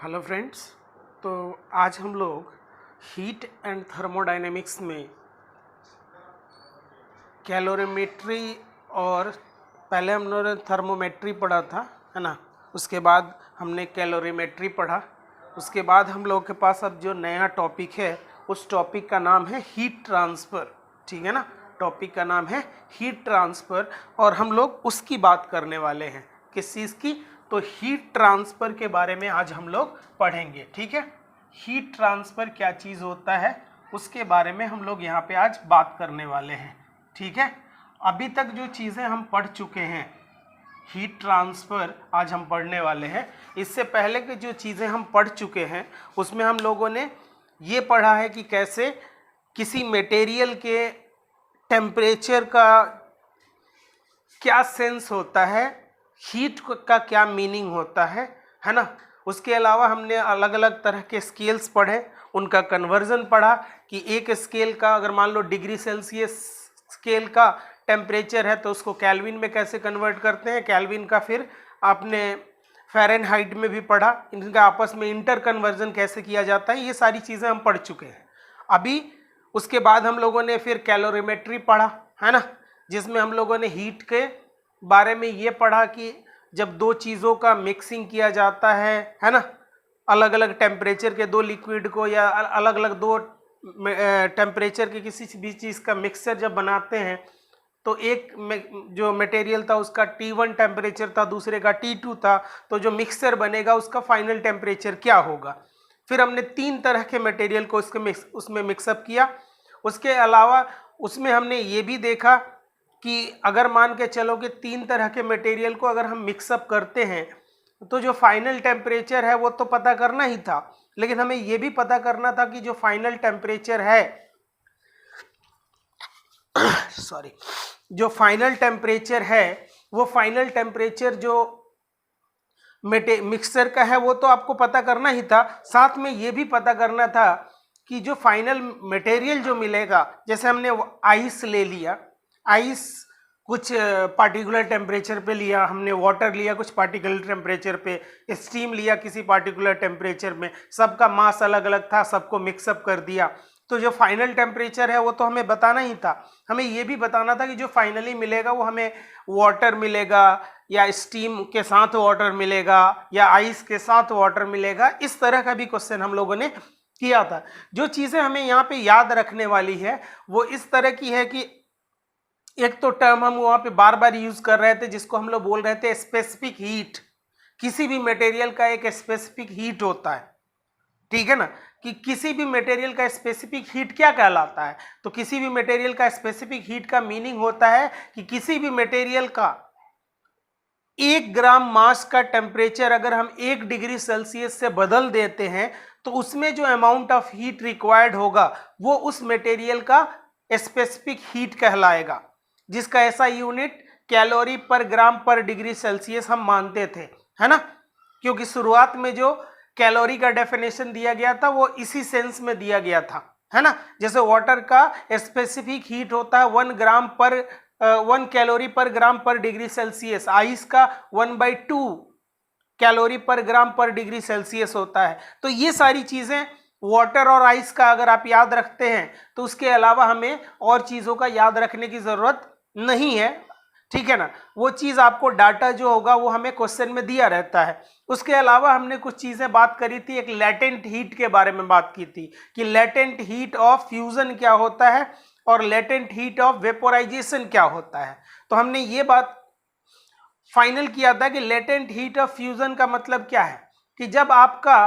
Hello friends. तो आज हम लोग हीट एंड थर्मोडायनेमिक्स में कैलोरीमेट्री और पहले हमने थर्मोमेट्री पढ़ा था, है ना। उसके बाद हमने कैलोरीमेट्री पढ़ा। उसके बाद हम लोगों के पास अब जो नया टॉपिक है उस टॉपिक का नाम है हीट ट्रांसफ़र। ठीक है ना, टॉपिक का नाम है हीट ट्रांसफ़र और हम लोग उसकी बात करने वाले हैं। किस चीज़ की? तो हीट ट्रांसफ़र के बारे में आज हम लोग पढ़ेंगे। ठीक है, हीट ट्रांसफ़र क्या चीज़ होता है उसके बारे में हम लोग यहाँ पे आज बात करने वाले हैं। ठीक है, अभी तक जो चीज़ें हम पढ़ चुके हैं हीट ट्रांसफ़र आज हम पढ़ने वाले हैं। इससे पहले की जो चीज़ें हम पढ़ चुके हैं उसमें हम लोगों ने ये पढ़ा है कि कैसे किसी मटेरियल के टेम्परेचर का क्या सेंस होता है, हीट का क्या मीनिंग होता है ना। उसके अलावा हमने अलग अलग तरह के स्केल्स पढ़े, उनका कन्वर्जन पढ़ा कि एक स्केल का अगर मान लो डिग्री सेल्सियस स्केल का टेम्परेचर है तो उसको केल्विन में कैसे कन्वर्ट करते हैं, केल्विन का फिर आपने फ़ारेनहाइट में भी पढ़ा, इनका आपस में इंटर कन्वर्जन कैसे किया जाता है, ये सारी चीज़ें हम पढ़ चुके हैं अभी। उसके बाद हम लोगों ने फिर कैलोरीमेट्री पढ़ा, है ना, जिसमें हम लोगों ने हीट के बारे में ये पढ़ा कि जब दो चीज़ों का मिक्सिंग किया जाता है ना, अलग अलग टेम्परेचर के दो लिक्विड को या अलग अलग दो टेम्परेचर के किसी भी चीज़ का मिक्सचर जब बनाते हैं तो एक जो मटेरियल था उसका T1 टेम्परेचर था, दूसरे का T2 था, तो जो मिक्सचर बनेगा उसका फाइनल टेम्परेचर क्या होगा। फिर हमने तीन तरह के मटेरियल को उसमें मिक्सअप किया। उसके अलावा उसमें हमने ये भी देखा कि अगर मान के चलो कि तीन तरह के मटेरियल को अगर हम मिक्सअप करते हैं तो जो फाइनल टेम्परेचर है वो तो पता करना ही था, लेकिन हमें ये भी पता करना था कि जो फाइनल टेम्परेचर है जो फाइनल टेम्परेचर है वो फाइनल टेम्परेचर जो मिक्सचर का है वो तो आपको पता करना ही था, साथ में ये भी पता करना था कि जो फाइनल मटेरियल जो मिलेगा, जैसे हमने आइस ले लिया, आइस कुछ पार्टिकुलर टेम्परेचर पे लिया, हमने वाटर लिया कुछ पार्टिकुलर टेम्परेचर पे, स्टीम लिया किसी पार्टिकुलर टेम्परेचर में, सबका मास अलग अलग था, सबको मिक्सअप कर दिया, तो जो फाइनल टेम्परेचर है वो तो हमें बताना ही था। हमें ये भी बताना था कि जो फाइनली मिलेगा वो हमें वाटर मिलेगा या स्टीम के साथ वाटर मिलेगा या आइस के साथ वाटर मिलेगा, इस तरह का भी क्वेश्चन हम लोगों ने किया था। जो चीज़ें हमें यहाँ पे याद रखने वाली है वो इस तरह की है कि एक तो टर्म हम वहाँ पे बार बार यूज कर रहे थे जिसको हम लोग बोल रहे थे स्पेसिफिक हीट। किसी भी मटेरियल का एक स्पेसिफिक हीट होता है, ठीक है ना, कि किसी भी मटेरियल का स्पेसिफिक हीट क्या कहलाता है। तो किसी भी मटेरियल का स्पेसिफिक हीट का मीनिंग होता है कि किसी भी मटेरियल का 1 ग्राम मास का टेम्परेचर अगर हम 1 डिग्री सेल्सियस से बदल देते हैं तो उसमें जो अमाउंट ऑफ हीट रिक्वायर्ड होगा वो उस मटेरियल का स्पेसिफिक हीट कहलाएगा, जिसका ऐसा यूनिट कैलोरी पर ग्राम पर डिग्री सेल्सियस हम मानते थे, है ना, क्योंकि शुरुआत में जो कैलोरी का डेफिनेशन दिया गया था वो इसी सेंस में दिया गया था, है ना। जैसे वाटर का स्पेसिफिक हीट होता है 1 कैलोरी पर ग्राम पर डिग्री सेल्सियस, आइस का 1/2 कैलोरी पर ग्राम पर डिग्री सेल्सियस होता है। तो ये सारी चीजें वाटर और आइस का अगर आप याद रखते हैं तो उसके अलावा हमें और चीजों का याद रखने की जरूरत नहीं है, ठीक है ना। वो चीज आपको डाटा जो होगा वो हमें क्वेश्चन में दिया रहता है। उसके अलावा हमने कुछ चीजें बात करी थी, एक लेटेंट हीट के बारे में बात की थी कि लेटेंट हीट ऑफ फ्यूजन क्या होता है और लेटेंट हीट ऑफ वेपोराइजेशन क्या होता है। तो हमने ये बात फाइनल किया था कि लेटेंट हीट ऑफ फ्यूजन का मतलब क्या है कि जब आपका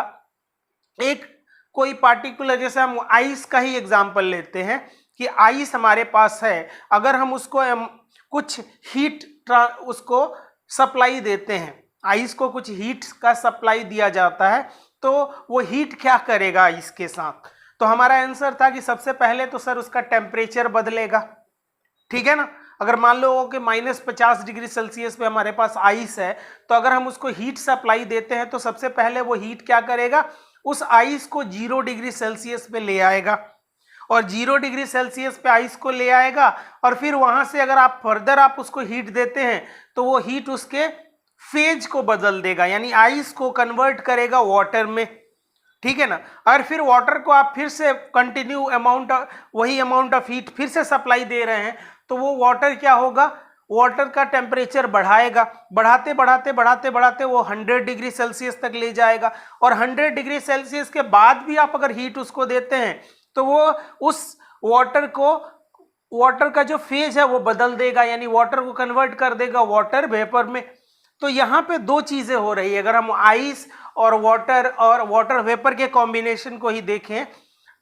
एक कोई पार्टिकुलर, जैसे हम आइस का ही एग्जांपल लेते हैं कि आइस हमारे पास है, अगर हम उसको कुछ हीट उसको सप्लाई देते हैं, आइस को कुछ हीट का सप्लाई दिया जाता है तो वो हीट क्या करेगा आइस के साथ। तो हमारा आंसर था कि सबसे पहले तो सर उसका टेम्परेचर बदलेगा, ठीक है ना। अगर मान लो कि -50 डिग्री सेल्सियस पे हमारे पास आइस है तो अगर हम उसको हीट सप्लाई देते हैं तो सबसे पहले वो हीट क्या करेगा, उस आइस को 0 डिग्री सेल्सियस पे ले आएगा और 0 डिग्री सेल्सियस पे आइस को ले आएगा और फिर वहां से अगर आप फर्दर आप उसको हीट देते हैं तो वो हीट उसके फेज को बदल देगा, यानी आइस को कन्वर्ट करेगा वाटर में, ठीक है ना। और फिर वाटर को आप फिर से कंटिन्यू अमाउंट, वही अमाउंट ऑफ हीट फिर से सप्लाई दे रहे हैं, तो वो वाटर क्या होगा, वाटर का टेम्परेचर बढ़ाएगा, बढ़ाते बढ़ाते बढ़ाते बढ़ाते वो 100 डिग्री सेल्सियस तक ले जाएगा। और 100 डिग्री सेल्सियस के बाद भी आप अगर हीट उसको देते हैं तो वो उस वाटर को, वाटर का जो फेज है वो बदल देगा, यानी वाटर को कन्वर्ट कर देगा वाटर वेपर में। तो यहाँ पे दो चीजें हो रही है, अगर हम आइस और वाटर वेपर के कॉम्बिनेशन को ही देखें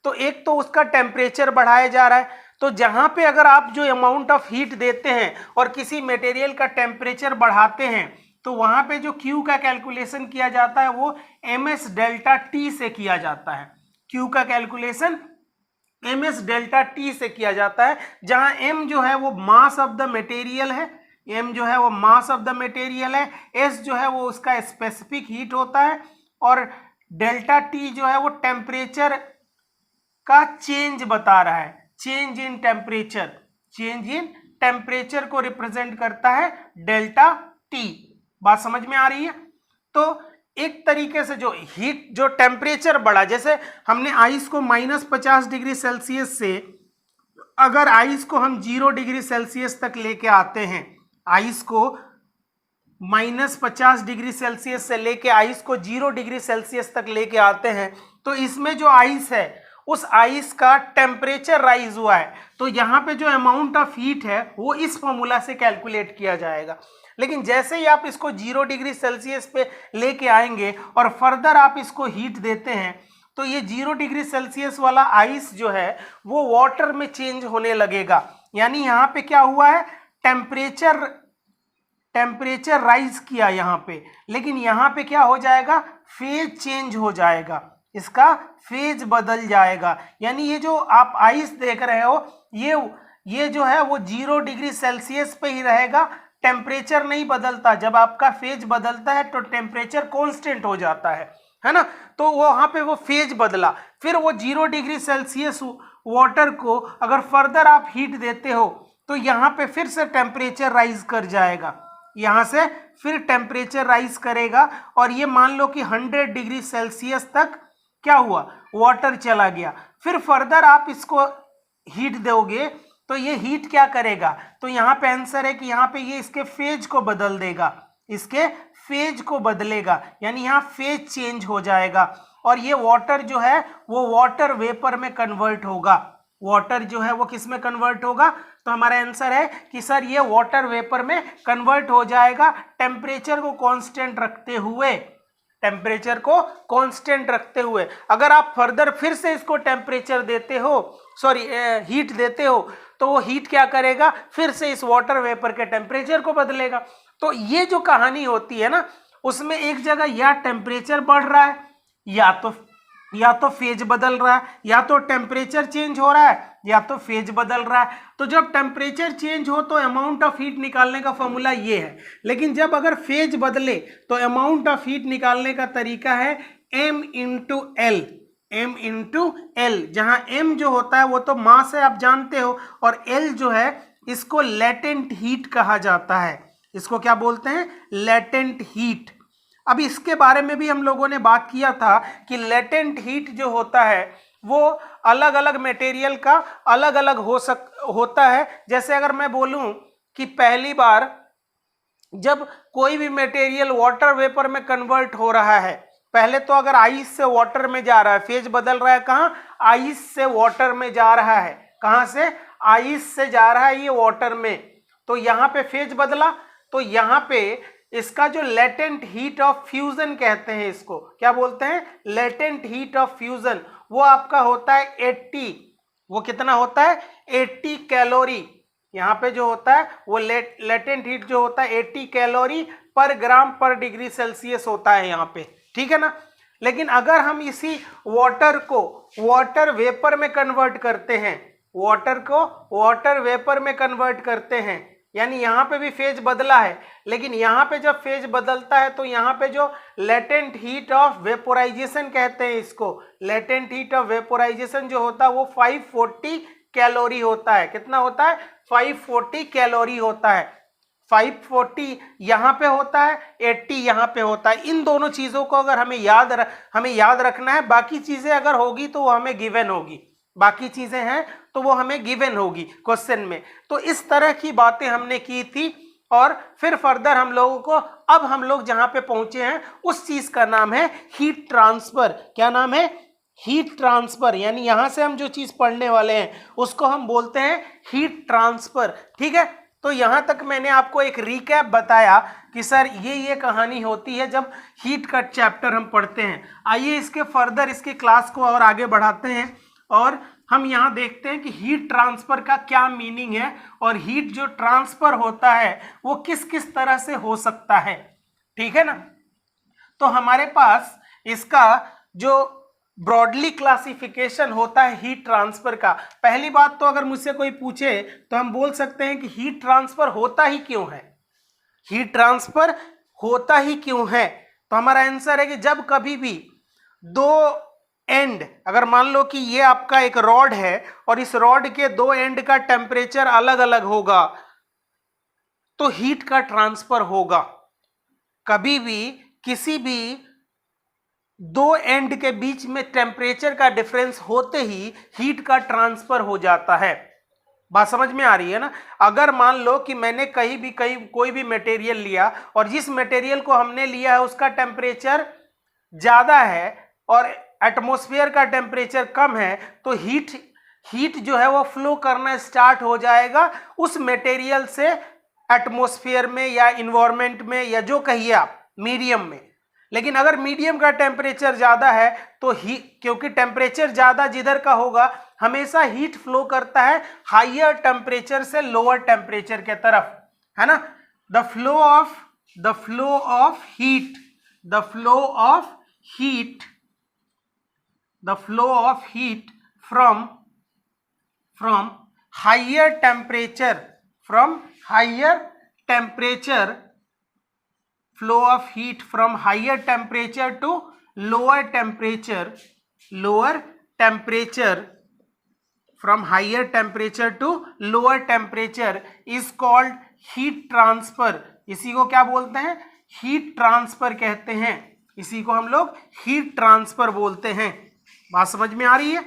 तो एक तो उसका टेम्परेचर बढ़ाया जा रहा है। तो जहां पे अगर आप जो अमाउंट ऑफ हीट देते हैं और किसी मटेरियल का टेम्परेचर बढ़ाते हैं तो वहां पे जो Q का कैलकुलेशन किया जाता है वो ms डेल्टा T से किया जाता है। Q का कैलकुलेशन ms डेल्टा T से किया जाता है, जहां m जो है वो मास ऑफ द मटेरियल है, m जो है वो मास ऑफ द मटेरियल है, s जो है वो उसका स्पेसिफिक हीट होता है, और डेल्टा T जो है वो टेम्परेचर का चेंज बता रहा है, change in temperature, change in temperature को रिप्रेजेंट करता है डेल्टा टी। बात समझ में आ रही है। तो एक तरीके से जो हीट, जो टेम्परेचर बढ़ा, जैसे हमने आइस को -50 डिग्री सेल्सियस से अगर आइस को हम 0 डिग्री सेल्सियस तक लेके आते हैं, आइस को -50 डिग्री सेल्सियस से लेके आइस को 0 डिग्री सेल्सियस तक लेके आते हैं, तो इसमें जो आइस है उस आइस का टेम्परेचर राइज हुआ है, तो यहाँ पे जो अमाउंट ऑफ हीट है वो इस फॉर्मूला से कैलकुलेट किया जाएगा। लेकिन जैसे ही आप इसको 0 डिग्री सेल्सियस पे लेके आएंगे और फर्दर आप इसको हीट देते हैं तो ये 0 डिग्री सेल्सियस वाला आइस जो है वो वाटर में चेंज होने लगेगा। यानी यहाँ पे क्या हुआ है, टेम्परेचर राइज किया यहाँ पे, लेकिन यहाँ पे क्या हो जाएगा, फेज चेंज हो जाएगा, इसका फेज बदल जाएगा। यानी ये जो आप आइस देख रहे हो ये जो है वो 0 डिग्री सेल्सियस पे ही रहेगा, टेम्परेचर नहीं बदलता। जब आपका फेज बदलता है तो टेम्परेचर कांस्टेंट हो जाता है ना। तो वहाँ पे वो फेज बदला, फिर वो 0 डिग्री सेल्सियस वाटर को अगर फर्दर आप हीट देते हो तो यहाँ पे फिर से टेम्परेचर राइज कर जाएगा, यहाँ से फिर टेम्परेचर राइज करेगा, और ये मान लो कि 100 डिग्री सेल्सियस तक क्या हुआ, वाटर चला गया। फिर फर्दर आप इसको हीट दोगे तो ये हीट क्या करेगा, तो यहाँ पे आंसर है कि यहाँ पे ये इसके फेज को बदल देगा, इसके फेज को बदलेगा, यानी यहाँ फेज चेंज हो जाएगा, और ये वाटर जो है वो वाटर वेपर में कन्वर्ट होगा। वाटर जो है वो किस में कन्वर्ट होगा, तो हमारा आंसर है कि सर ये वाटर वेपर में कन्वर्ट हो जाएगा टेम्परेचर को कांस्टेंट रखते हुए, टेम्परेचर को कांस्टेंट रखते हुए। अगर आप फर्दर फिर से इसको टेम्परेचर देते हो, सॉरी हीट देते हो, तो वो हीट क्या करेगा, फिर से इस वाटर वेपर के टेम्परेचर को बदलेगा। तो ये जो कहानी होती है ना, उसमें एक जगह या टेम्परेचर बढ़ रहा है, या तो फेज बदल रहा है, या तो टेम्परेचर चेंज हो रहा है, या तो फेज बदल रहा है। तो जब टेम्परेचर चेंज हो तो अमाउंट ऑफ हीट निकालने का फॉर्मूला ये है, लेकिन जब अगर फेज बदले तो अमाउंट ऑफ हीट निकालने का तरीका है m into L, m into L, जहां m जो होता है वो तो मास है आप जानते हो, और l जो है इसको लेटेंट हीट कहा जाता है। इसको क्या बोलते हैं, लेटेंट हीट। अब इसके बारे में भी हम लोगों ने बात किया था कि लेटेंट हीट जो होता है वो अलग अलग मटेरियल का अलग अलग होता है। जैसे अगर मैं बोलूं कि पहली बार जब कोई भी मटेरियल वाटर वेपर में कन्वर्ट हो रहा है, पहले तो अगर आइस से वाटर में जा रहा है, फेज बदल रहा है, कहाँ, आइस से वाटर में जा रहा है, कहाँ से, आइस से जा रहा है ये वाटर में, तो यहाँ पे फेज बदला, तो यहाँ पे इसका जो लेटेंट हीट ऑफ फ्यूजन कहते हैं, इसको क्या बोलते हैं, लेटेंट हीट ऑफ फ्यूजन, वो आपका होता है 80, वो कितना होता है 80 कैलोरी। यहाँ पे जो होता है वो लेटेंट हीट जो होता है 80 कैलोरी पर ग्राम पर डिग्री सेल्सियस होता है यहाँ पे, ठीक है ना। लेकिन अगर हम इसी वाटर को वाटर वेपर में कन्वर्ट करते हैं, वाटर को वाटर वेपर में कन्वर्ट करते हैं, यानी यहाँ पे भी फेज बदला है, लेकिन यहाँ पे जब फेज बदलता है तो यहाँ पे जो लेटेंट हीट ऑफ वेपोराइजेशन कहते हैं इसको, लेटेंट हीट ऑफ वेपोराइजेशन जो होता है वो 540 कैलोरी होता है। कितना होता है, 540 कैलोरी होता है। 540 यहाँ पे होता है, 80 यहाँ पे होता है। इन दोनों चीज़ों को अगर हमें याद रखना है, बाकी चीज़ें अगर होगी तो वो हमें गिवन होगी, बाकी चीज़ें हैं तो वो हमें गिवन होगी क्वेश्चन में। तो इस तरह की बातें हमने की थी और फिर फर्दर हम लोगों को अब हम लोग जहाँ पे पहुँचे हैं उस चीज़ का नाम है हीट ट्रांसफ़र। क्या नाम है? Heat transfer. यानी यहाँ से हम जो चीज़ पढ़ने वाले हैं उसको हम बोलते हैं हीट ट्रांसफ़र। ठीक है, तो यहाँ तक मैंने आपको एक रिकैप बताया कि सर ये कहानी होती है जब हीट का चैप्टर हम पढ़ते हैं। आइए इसके फर्दर इसके क्लास को और आगे बढ़ाते हैं और हम यहाँ देखते हैं कि हीट ट्रांसफ़र का क्या मीनिंग है और हीट जो ट्रांसफ़र होता है वो किस किस तरह से हो सकता है। ठीक है ना, तो हमारे पास इसका जो ब्रॉडली क्लासिफिकेशन होता है हीट ट्रांसफर का। पहली बात तो अगर मुझसे कोई पूछे तो हम बोल सकते हैं कि हीट ट्रांसफर होता ही क्यों है, हीट ट्रांसफर होता ही क्यों है। तो हमारा आंसर है कि जब कभी भी दो एंड, अगर मान लो कि ये आपका एक रॉड है और इस रॉड के दो एंड का टेम्परेचर अलग अलग होगा तो हीट का ट्रांसफर होगा। कभी भी किसी भी दो एंड के बीच में टेम्परेचर का डिफरेंस होते ही हीट का ट्रांसफर हो जाता है। बात समझ में आ रही है ना। अगर मान लो कि मैंने कोई भी मटेरियल लिया और जिस मटेरियल को हमने लिया है उसका टेम्परेचर ज़्यादा है और एटमॉस्फेयर का टेम्परेचर कम है, तो हीट जो है वो फ्लो करना स्टार्ट हो जाएगा उस मटेरियल से एटमॉस्फेयर में या इन्वायरमेंट में या जो कहिए आप मीडियम में। लेकिन अगर मीडियम का टेम्परेचर ज़्यादा है तो क्योंकि टेम्परेचर ज़्यादा जिधर का होगा हमेशा हीट फ्लो करता है हाइयर टेम्परेचर से लोअर टेम्परेचर के तरफ, है ना। The flow of heat from higher temperature flow of heat from higher temperature to lower temperature from higher temperature to lower temperature is called heat transfer। इसी को क्या बोलते हैं? हीट ट्रांसफर कहते हैं। इसी को हम लोग हीट ट्रांसफर बोलते हैं। बात समझ में आ रही है।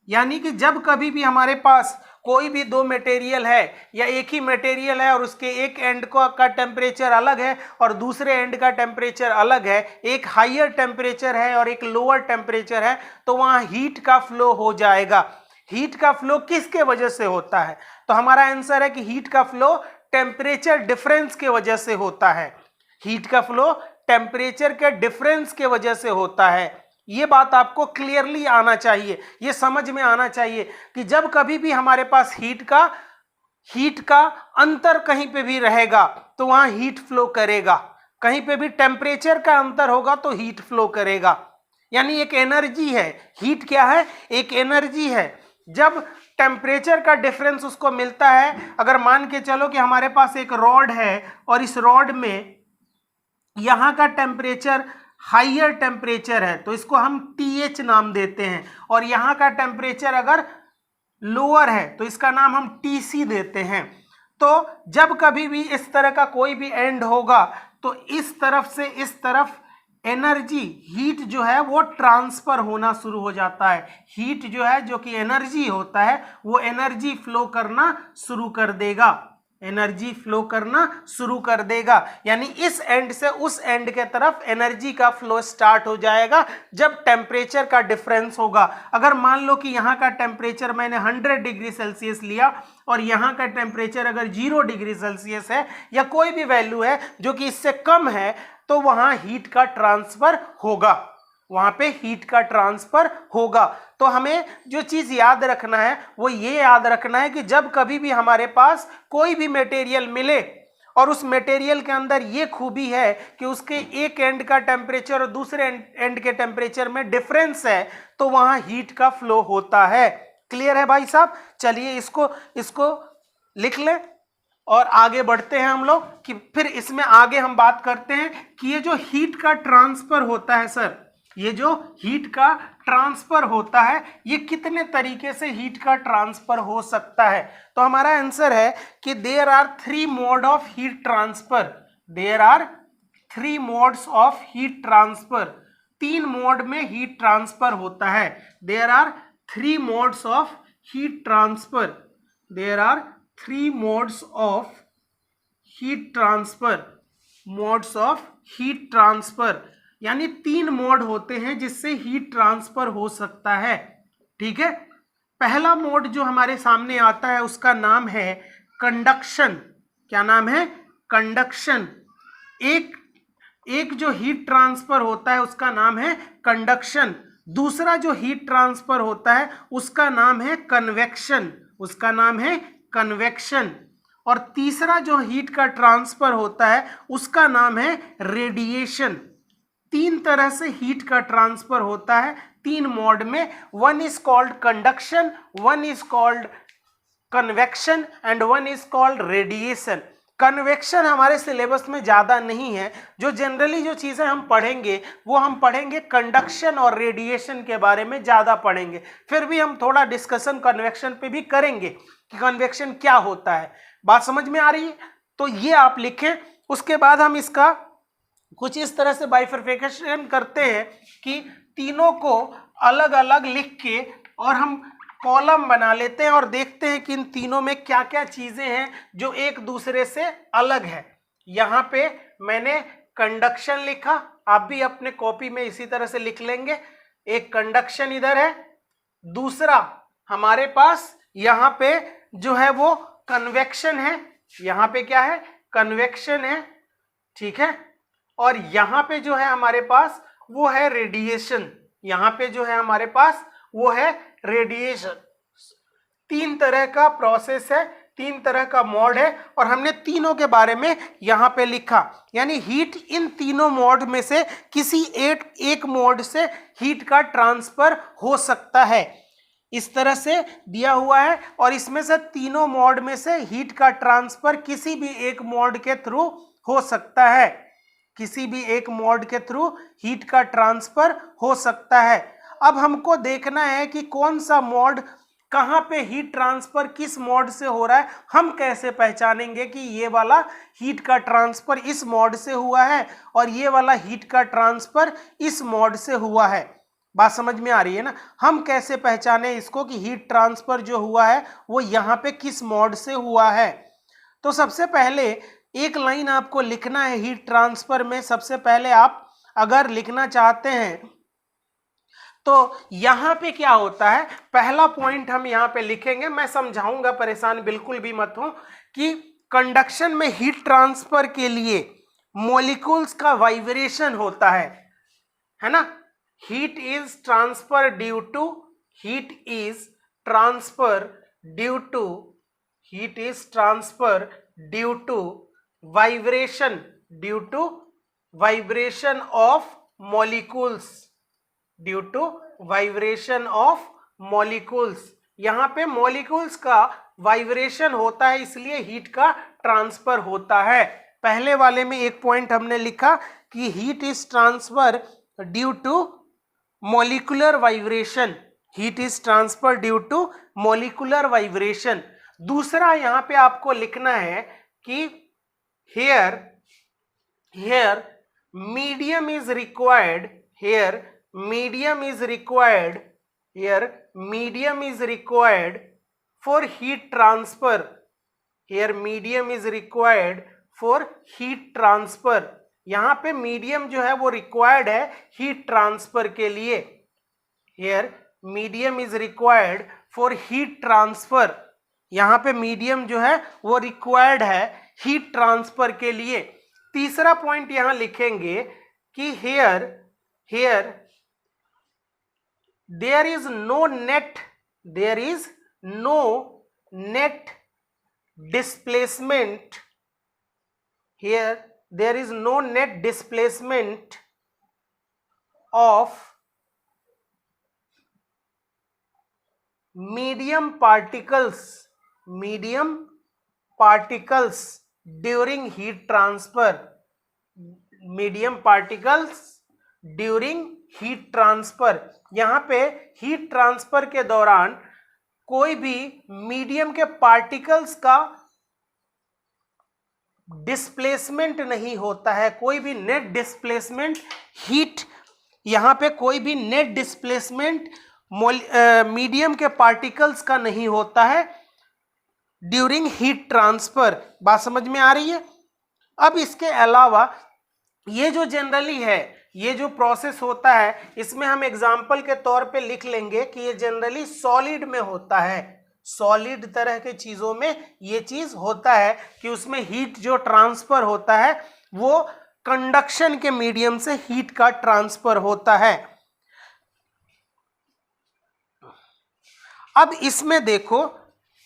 यानी कि जब कभी भी हमारे पास कोई भी दो मटेरियल है या एक ही मटेरियल है और उसके एक एंड का टेम्परेचर अलग है और दूसरे एंड का टेम्परेचर अलग है, एक हाइयर टेम्परेचर है और एक लोअर टेम्परेचर है, तो वहाँ हीट का फ्लो हो जाएगा। हीट का फ्लो किसके वजह से होता है? तो हमारा आंसर है कि हीट का फ्लो टेम्परेचर डिफरेंस के वजह से होता है। हीट का फ्लो टेम्परेचर के डिफरेंस के वजह से होता है। ये बात आपको क्लियरली आना चाहिए, ये समझ में आना चाहिए कि जब कभी भी हमारे पास हीट का अंतर कहीं पे भी रहेगा तो वहाँ हीट फ्लो करेगा। कहीं पे भी टेम्परेचर का अंतर होगा तो हीट फ्लो करेगा। यानी एक एनर्जी है। हीट क्या है? एक एनर्जी है। जब टेम्परेचर का डिफरेंस उसको मिलता है, अगर मान के चलो कि हमारे पास एक रॉड है और इस रॉड में यहाँ का टेम्परेचर हाइयर टेम्परेचर है तो इसको हम TH नाम देते हैं, और यहाँ का टेम्परेचर अगर लोअर है तो इसका नाम हम TC देते हैं। तो जब कभी भी इस तरह का कोई भी एंड होगा तो इस तरफ से इस तरफ एनर्जी, हीट जो है वो ट्रांसफर होना शुरू हो जाता है। हीट जो है, जो कि एनर्जी होता है, वो एनर्जी फ्लो करना शुरू कर देगा, एनर्जी फ्लो करना शुरू कर देगा। यानी इस एंड से उस एंड के तरफ एनर्जी का फ्लो स्टार्ट हो जाएगा जब टेम्परेचर का डिफरेंस होगा। अगर मान लो कि यहाँ का टेम्परेचर मैंने 100 डिग्री सेल्सियस लिया और यहाँ का टेम्परेचर अगर 0 डिग्री सेल्सियस है या कोई भी वैल्यू है जो कि इससे कम है, तो वहाँ हीट का ट्रांसफर होगा, वहाँ पे हीट का ट्रांसफर होगा। तो हमें जो चीज़ याद रखना है वो ये याद रखना है कि जब कभी भी हमारे पास कोई भी मटेरियल मिले और उस मटेरियल के अंदर ये खूबी है कि उसके एक एंड का टेम्परेचर और दूसरे एंड के टेम्परेचर में डिफरेंस है, तो वहाँ हीट का फ्लो होता है। क्लियर है भाई साहब? चलिए इसको लिख लें और आगे बढ़ते हैं हम लोग कि फिर इसमें आगे हम बात करते हैं कि ये जो हीट का ट्रांसफर होता है सर, ये जो हीट का ट्रांसफर होता है ये कितने तरीके से हीट का ट्रांसफर हो सकता है। तो हमारा आंसर है कि there are 3 mode of heat transfer, there are 3 modes of heat transfer, 3 mode में हीट ट्रांसफर होता है। There are 3 modes of heat transfer, there are 3 modes of heat transfer, modes of heat transfer, यानी 3 mode होते हैं जिससे heat transfer हो सकता है। ठीक है, पहला मोड जो हमारे सामने आता है उसका नाम है कंडक्शन। क्या नाम है? कंडक्शन। एक जो हीट ट्रांसफर होता है उसका नाम है कंडक्शन। दूसरा जो हीट ट्रांसफर होता है उसका नाम है कन्वेक्शन, उसका नाम है कन्वेक्शन। और तीसरा जो हीट का ट्रांसफर होता है उसका नाम है रेडिएशन। 3 तरह से हीट का ट्रांसफर होता है 3 मोड में। One is called conduction, one is called convection and one is called radiation. Convection हमारे सिलेबस में ज़्यादा नहीं है, जो जनरली जो चीज़ें हम पढ़ेंगे वो हम पढ़ेंगे कंडक्शन और रेडिएशन के बारे में ज़्यादा पढ़ेंगे। फिर भी हम थोड़ा डिस्कशन कन्वेक्शन पे भी करेंगे कि कन्वेक्शन क्या होता है। बात समझ में आ रही है? तो ये आप लिखें। उसके बाद हम इसका कुछ इस तरह से बाइफरफिकेशन करते हैं कि तीनों को अलग अलग लिख के और हम कॉलम बना लेते हैं और देखते हैं कि इन तीनों में क्या क्या चीजें हैं जो एक दूसरे से अलग है। यहाँ पे मैंने कंडक्शन लिखा, आप भी अपने कॉपी में इसी तरह से लिख लेंगे। एक कंडक्शन इधर है, दूसरा हमारे पास यहाँ पे जो है वो कन्वेक्शन है, यहाँ पे क्या है? कन्वेक्शन है। ठीक है, और यहाँ पे जो है हमारे पास वो है रेडिएशन, यहाँ पे जो है हमारे पास वो है रेडिएशन। 3 तरह का प्रोसेस है, 3 तरह का मोड है और हमने तीनों के बारे में यहाँ पे लिखा। यानी हीट इन तीनों मोड में से किसी एक मोड से हीट का ट्रांसफर हो सकता है। इस तरह से दिया हुआ है और इसमें से तीनों मोड में से हीट का ट्रांसफर किसी भी एक मोड के थ्रू हो सकता है, किसी भी एक मोड के थ्रू हीट का ट्रांसफर हो सकता है। अब हमको देखना है कि कौन सा मोड कहाँ पे हीट ट्रांसफर किस मोड से हो रहा है। हम कैसे पहचानेंगे कि ये वाला हीट का ट्रांसफर इस मोड से हुआ है और ये वाला हीट का ट्रांसफर इस मोड से हुआ है। बात समझ में आ रही है ना? हम कैसे पहचाने इसको कि हीट ट्रांसफर जो हुआ है वो यहाँ पे किस मोड से हुआ है। तो सबसे पहले एक लाइन आपको लिखना है हीट ट्रांसफर में। सबसे पहले आप अगर लिखना चाहते हैं तो यहां पे क्या होता है, पहला पॉइंट हम यहां पे लिखेंगे, मैं समझाऊंगा, परेशान बिल्कुल भी मत हो, कि कंडक्शन में हीट ट्रांसफर के लिए मॉलिक्यूल्स का वाइब्रेशन होता है ना। Heat is transfer due to, heat is transfer due to, heat is transfer due to vibration, due to vibration of molecules, due to vibration of molecules. यहां पे molecules का vibration होता है इसलिए हीट का ट्रांसफर होता है। पहले वाले में एक पॉइंट हमने लिखा कि heat is transfer due to molecular vibration, heat is transfer due to molecular vibration. दूसरा यहां पे आपको लिखना है कि here medium is required, here medium is required, here medium is required for heat transfer, here medium is required for heat transfer। यहाँ पे medium जो है वो रिक्वायर्ड है हीट ट्रांसफर के लिए, here medium is required for heat transfer। यहाँ पे मीडियम जो है वो रिक्वायर्ड है हीट ट्रांसफर के लिए। तीसरा पॉइंट यहाँ लिखेंगे कि here there is no net displacement, here there is no net displacement of medium particles during heat transfer, medium particles during heat transfer, यहाँ पे हीट ट्रांसफर के दौरान कोई भी मीडियम के पार्टिकल्स का डिस्प्लेसमेंट नहीं होता है, कोई भी नेट डिस्प्लेसमेंट हीट, यहां पे कोई भी नेट डिस्प्लेसमेंट मीडियम के पार्टिकल्स का नहीं होता है ड्यूरिंग हीट ट्रांसफर। बात समझ में आ रही है? अब इसके अलावा ये जो जनरली है, ये जो प्रोसेस होता है, इसमें हम एग्जाम्पल के तौर पे लिख लेंगे कि ये जनरली सॉलिड में होता है। सॉलिड तरह के चीजों में ये चीज होता है कि उसमें हीट जो ट्रांसफर होता है वो कंडक्शन के मीडियम से हीट का ट्रांसफर होता है। अब इसमें देखो,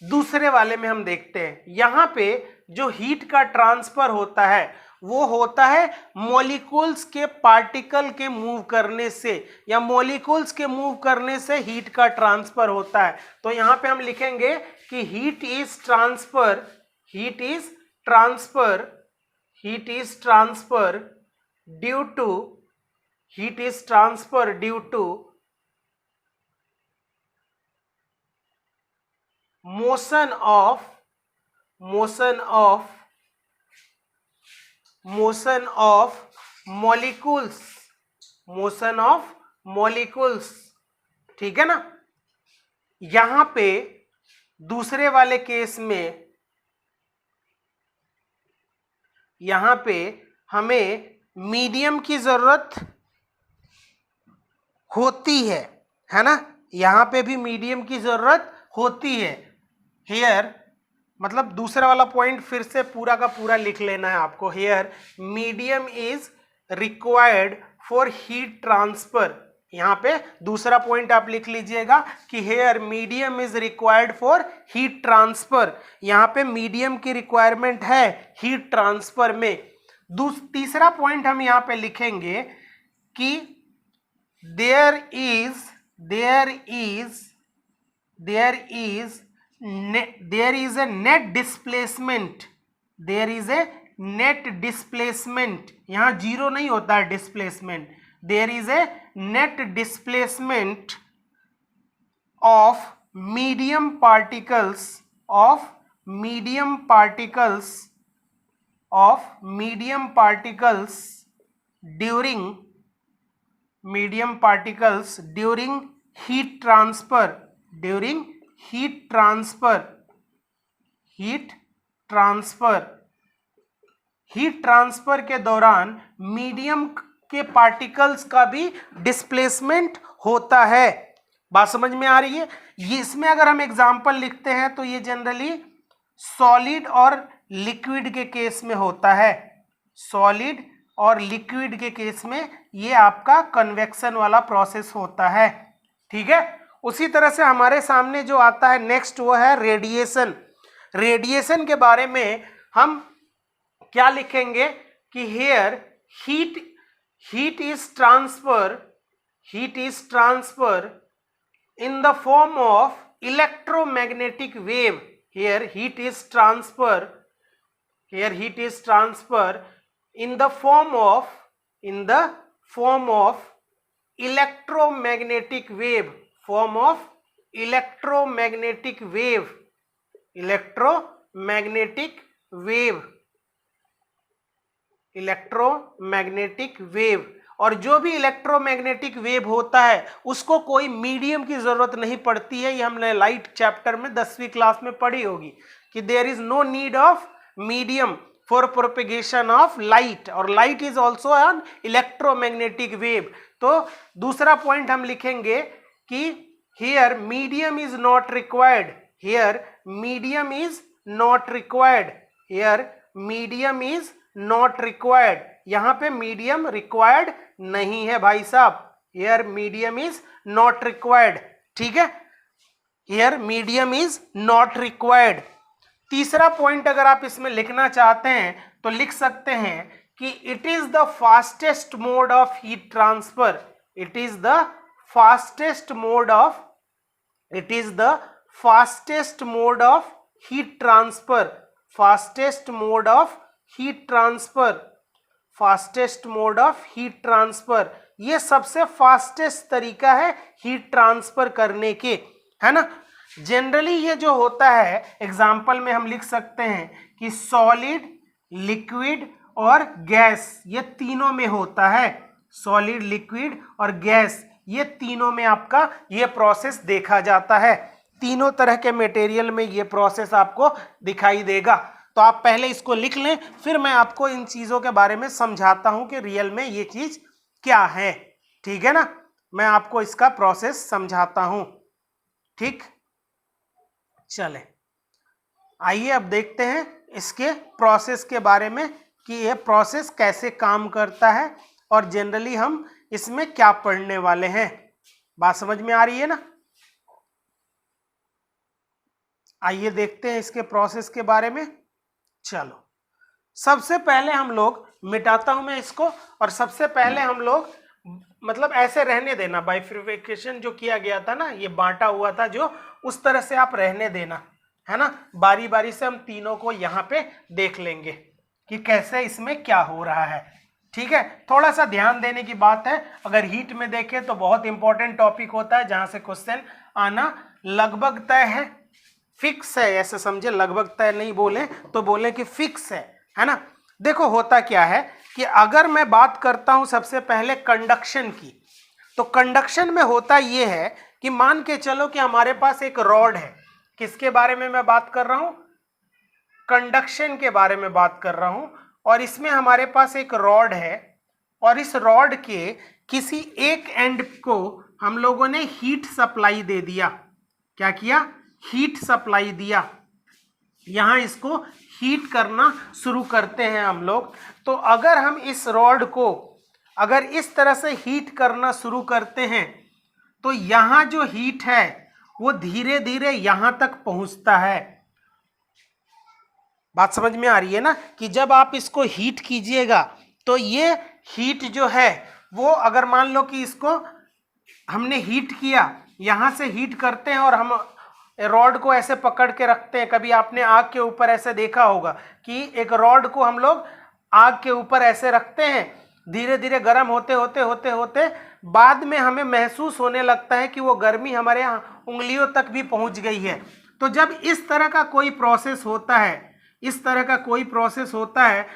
दूसरे वाले में हम देखते हैं, यहां पे जो हीट का ट्रांसफर होता है वो होता है मॉलिक्यूल्स के पार्टिकल के मूव करने से, या मॉलिक्यूल्स के मूव करने से हीट का ट्रांसफर होता है। तो यहां पे हम लिखेंगे कि heat is transfer, heat is transfer, heat is transfer due to, heat is transfer due to motion of molecules, motion of molecules, ठीक है ना। यहां पे दूसरे वाले केस में यहां पे हमें मीडियम की जरूरत होती है ना, यहां पे भी मीडियम की जरूरत होती है। हेयर मतलब दूसरा वाला पॉइंट फिर से पूरा का पूरा लिख लेना है आपको। Here medium is required for heat transfer, यहाँ पे दूसरा पॉइंट आप लिख लीजिएगा कि here medium is required for heat transfer, यहाँ पे मीडियम की रिक्वायरमेंट है हीट ट्रांसफर में। तीसरा पॉइंट हम यहाँ पे लिखेंगे कि there is a net displacement, there is a net displacement, यहाँ जीरो नहीं होता है displacement, there is a net displacement of medium particles during heat transfer, heat transfer के दौरान मीडियम के पार्टिकल्स का भी डिस्प्लेसमेंट होता है। बात समझ में आ रही है? ये इसमें अगर हम एग्जांपल लिखते हैं तो ये जनरली सॉलिड और लिक्विड के केस में होता है, सॉलिड और लिक्विड के केस में ये आपका कन्वेक्शन वाला प्रोसेस होता है, ठीक है। उसी तरह से हमारे सामने जो आता है नेक्स्ट वो है रेडिएशन। रेडिएशन के बारे में हम क्या लिखेंगे कि here heat is transfer in the form of electromagnetic wave, here heat is transfer in the form of electromagnetic wave, electromagnetic wave. और जो भी इलेक्ट्रोमैग्नेटिक वेव होता है उसको कोई मीडियम की जरूरत नहीं पड़ती है, ये हमने लाइट चैप्टर में 10वीं क्लास में पढ़ी होगी कि there is no need of medium for propagation of light, और light is also an electromagnetic wave. तो दूसरा पॉइंट हम लिखेंगे कि here medium is not required, यहाँ पे मीडियम रिक्वायर्ड नहीं है भाई साहब, here medium is not required, ठीक है, here medium is not required. तीसरा पॉइंट अगर आप इसमें लिखना चाहते हैं तो लिख सकते हैं कि it is the fastest mode of heat transfer, it is the fastest mode of heat transfer, ये सबसे फास्टेस्ट तरीका है हीट ट्रांसफर करने के, है ना। जनरली ये जो होता है एग्जाम्पल में हम लिख सकते हैं कि सॉलिड, लिक्विड और गैस, ये तीनों में होता है। सॉलिड, लिक्विड और गैस, ये तीनों में आपका ये प्रोसेस देखा जाता है। तीनों तरह के मटेरियल में ये प्रोसेस आपको दिखाई देगा। तो आप पहले इसको लिख लें, फिर मैं आपको इन चीज़ों के बारे में समझाता हूं कि रियल में ये चीज़ क्या है। ठीक है ना, मैं आपको इसका प्रोसेस समझाता हूं। ठीक, चले आइए अब देखते हैं इसके प्रोसेस के बारे में कि ये प्रोसेस कैसे काम करता है और जनरली हम इसमें क्या पढ़ने वाले हैं। बात समझ में आ रही है ना। आइए देखते हैं इसके प्रोसेस के बारे में। चलो, सबसे पहले हम लोग, मिटाता हूं मैं इसको, और सबसे पहले हम लोग मतलब ऐसे रहने देना, बाइफर्केशन जो किया गया था ना, ये बांटा हुआ था जो, उस तरह से आप रहने देना, है ना। बारी बारी से हम तीनों को यहाँ पे देख लेंगे कि कैसे इसमें क्या हो रहा है। ठीक है, थोड़ा सा ध्यान देने की बात है। अगर हीट में देखें तो बहुत इंपॉर्टेंट टॉपिक होता है जहां से क्वेश्चन आना लगभग तय है, फिक्स है, ऐसे समझे। लगभग तय नहीं बोले तो बोले कि फिक्स है ना। देखो होता क्या है कि अगर मैं बात करता हूं सबसे पहले कंडक्शन की, तो कंडक्शन में होता ये है कि मान के चलो कि हमारे पास एक रॉड है। किसके बारे में मैं बात कर रहा हूं? कंडक्शन के बारे में बात कर रहा हूं। और इसमें हमारे पास एक रॉड है, और इस रॉड के किसी एक एंड को हम लोगों ने हीट सप्लाई दे दिया। क्या किया? हीट सप्लाई दिया। यहां इसको हीट करना शुरू करते हैं हम लोग। तो अगर हम इस रॉड को अगर इस तरह से हीट करना शुरू करते हैं तो यहां जो हीट है वो धीरे धीरे यहां तक पहुंचता है। बात समझ में आ रही है ना कि जब आप इसको हीट कीजिएगा तो ये हीट जो है वो, अगर मान लो कि इसको हमने हीट किया, यहां से हीट करते हैं और हम रॉड को ऐसे पकड़ के रखते हैं। कभी आपने आग के ऊपर ऐसे देखा होगा कि एक रॉड को हम लोग आग के ऊपर ऐसे रखते हैं, धीरे धीरे गर्म होते होते होते होते बाद में हमें महसूस होने लगता है कि वो गर्मी हमारे उंगलियों तक भी पहुंच गई है। तो जब इस तरह का कोई प्रोसेस होता है, इस तरह का कोई प्रोसेस होता है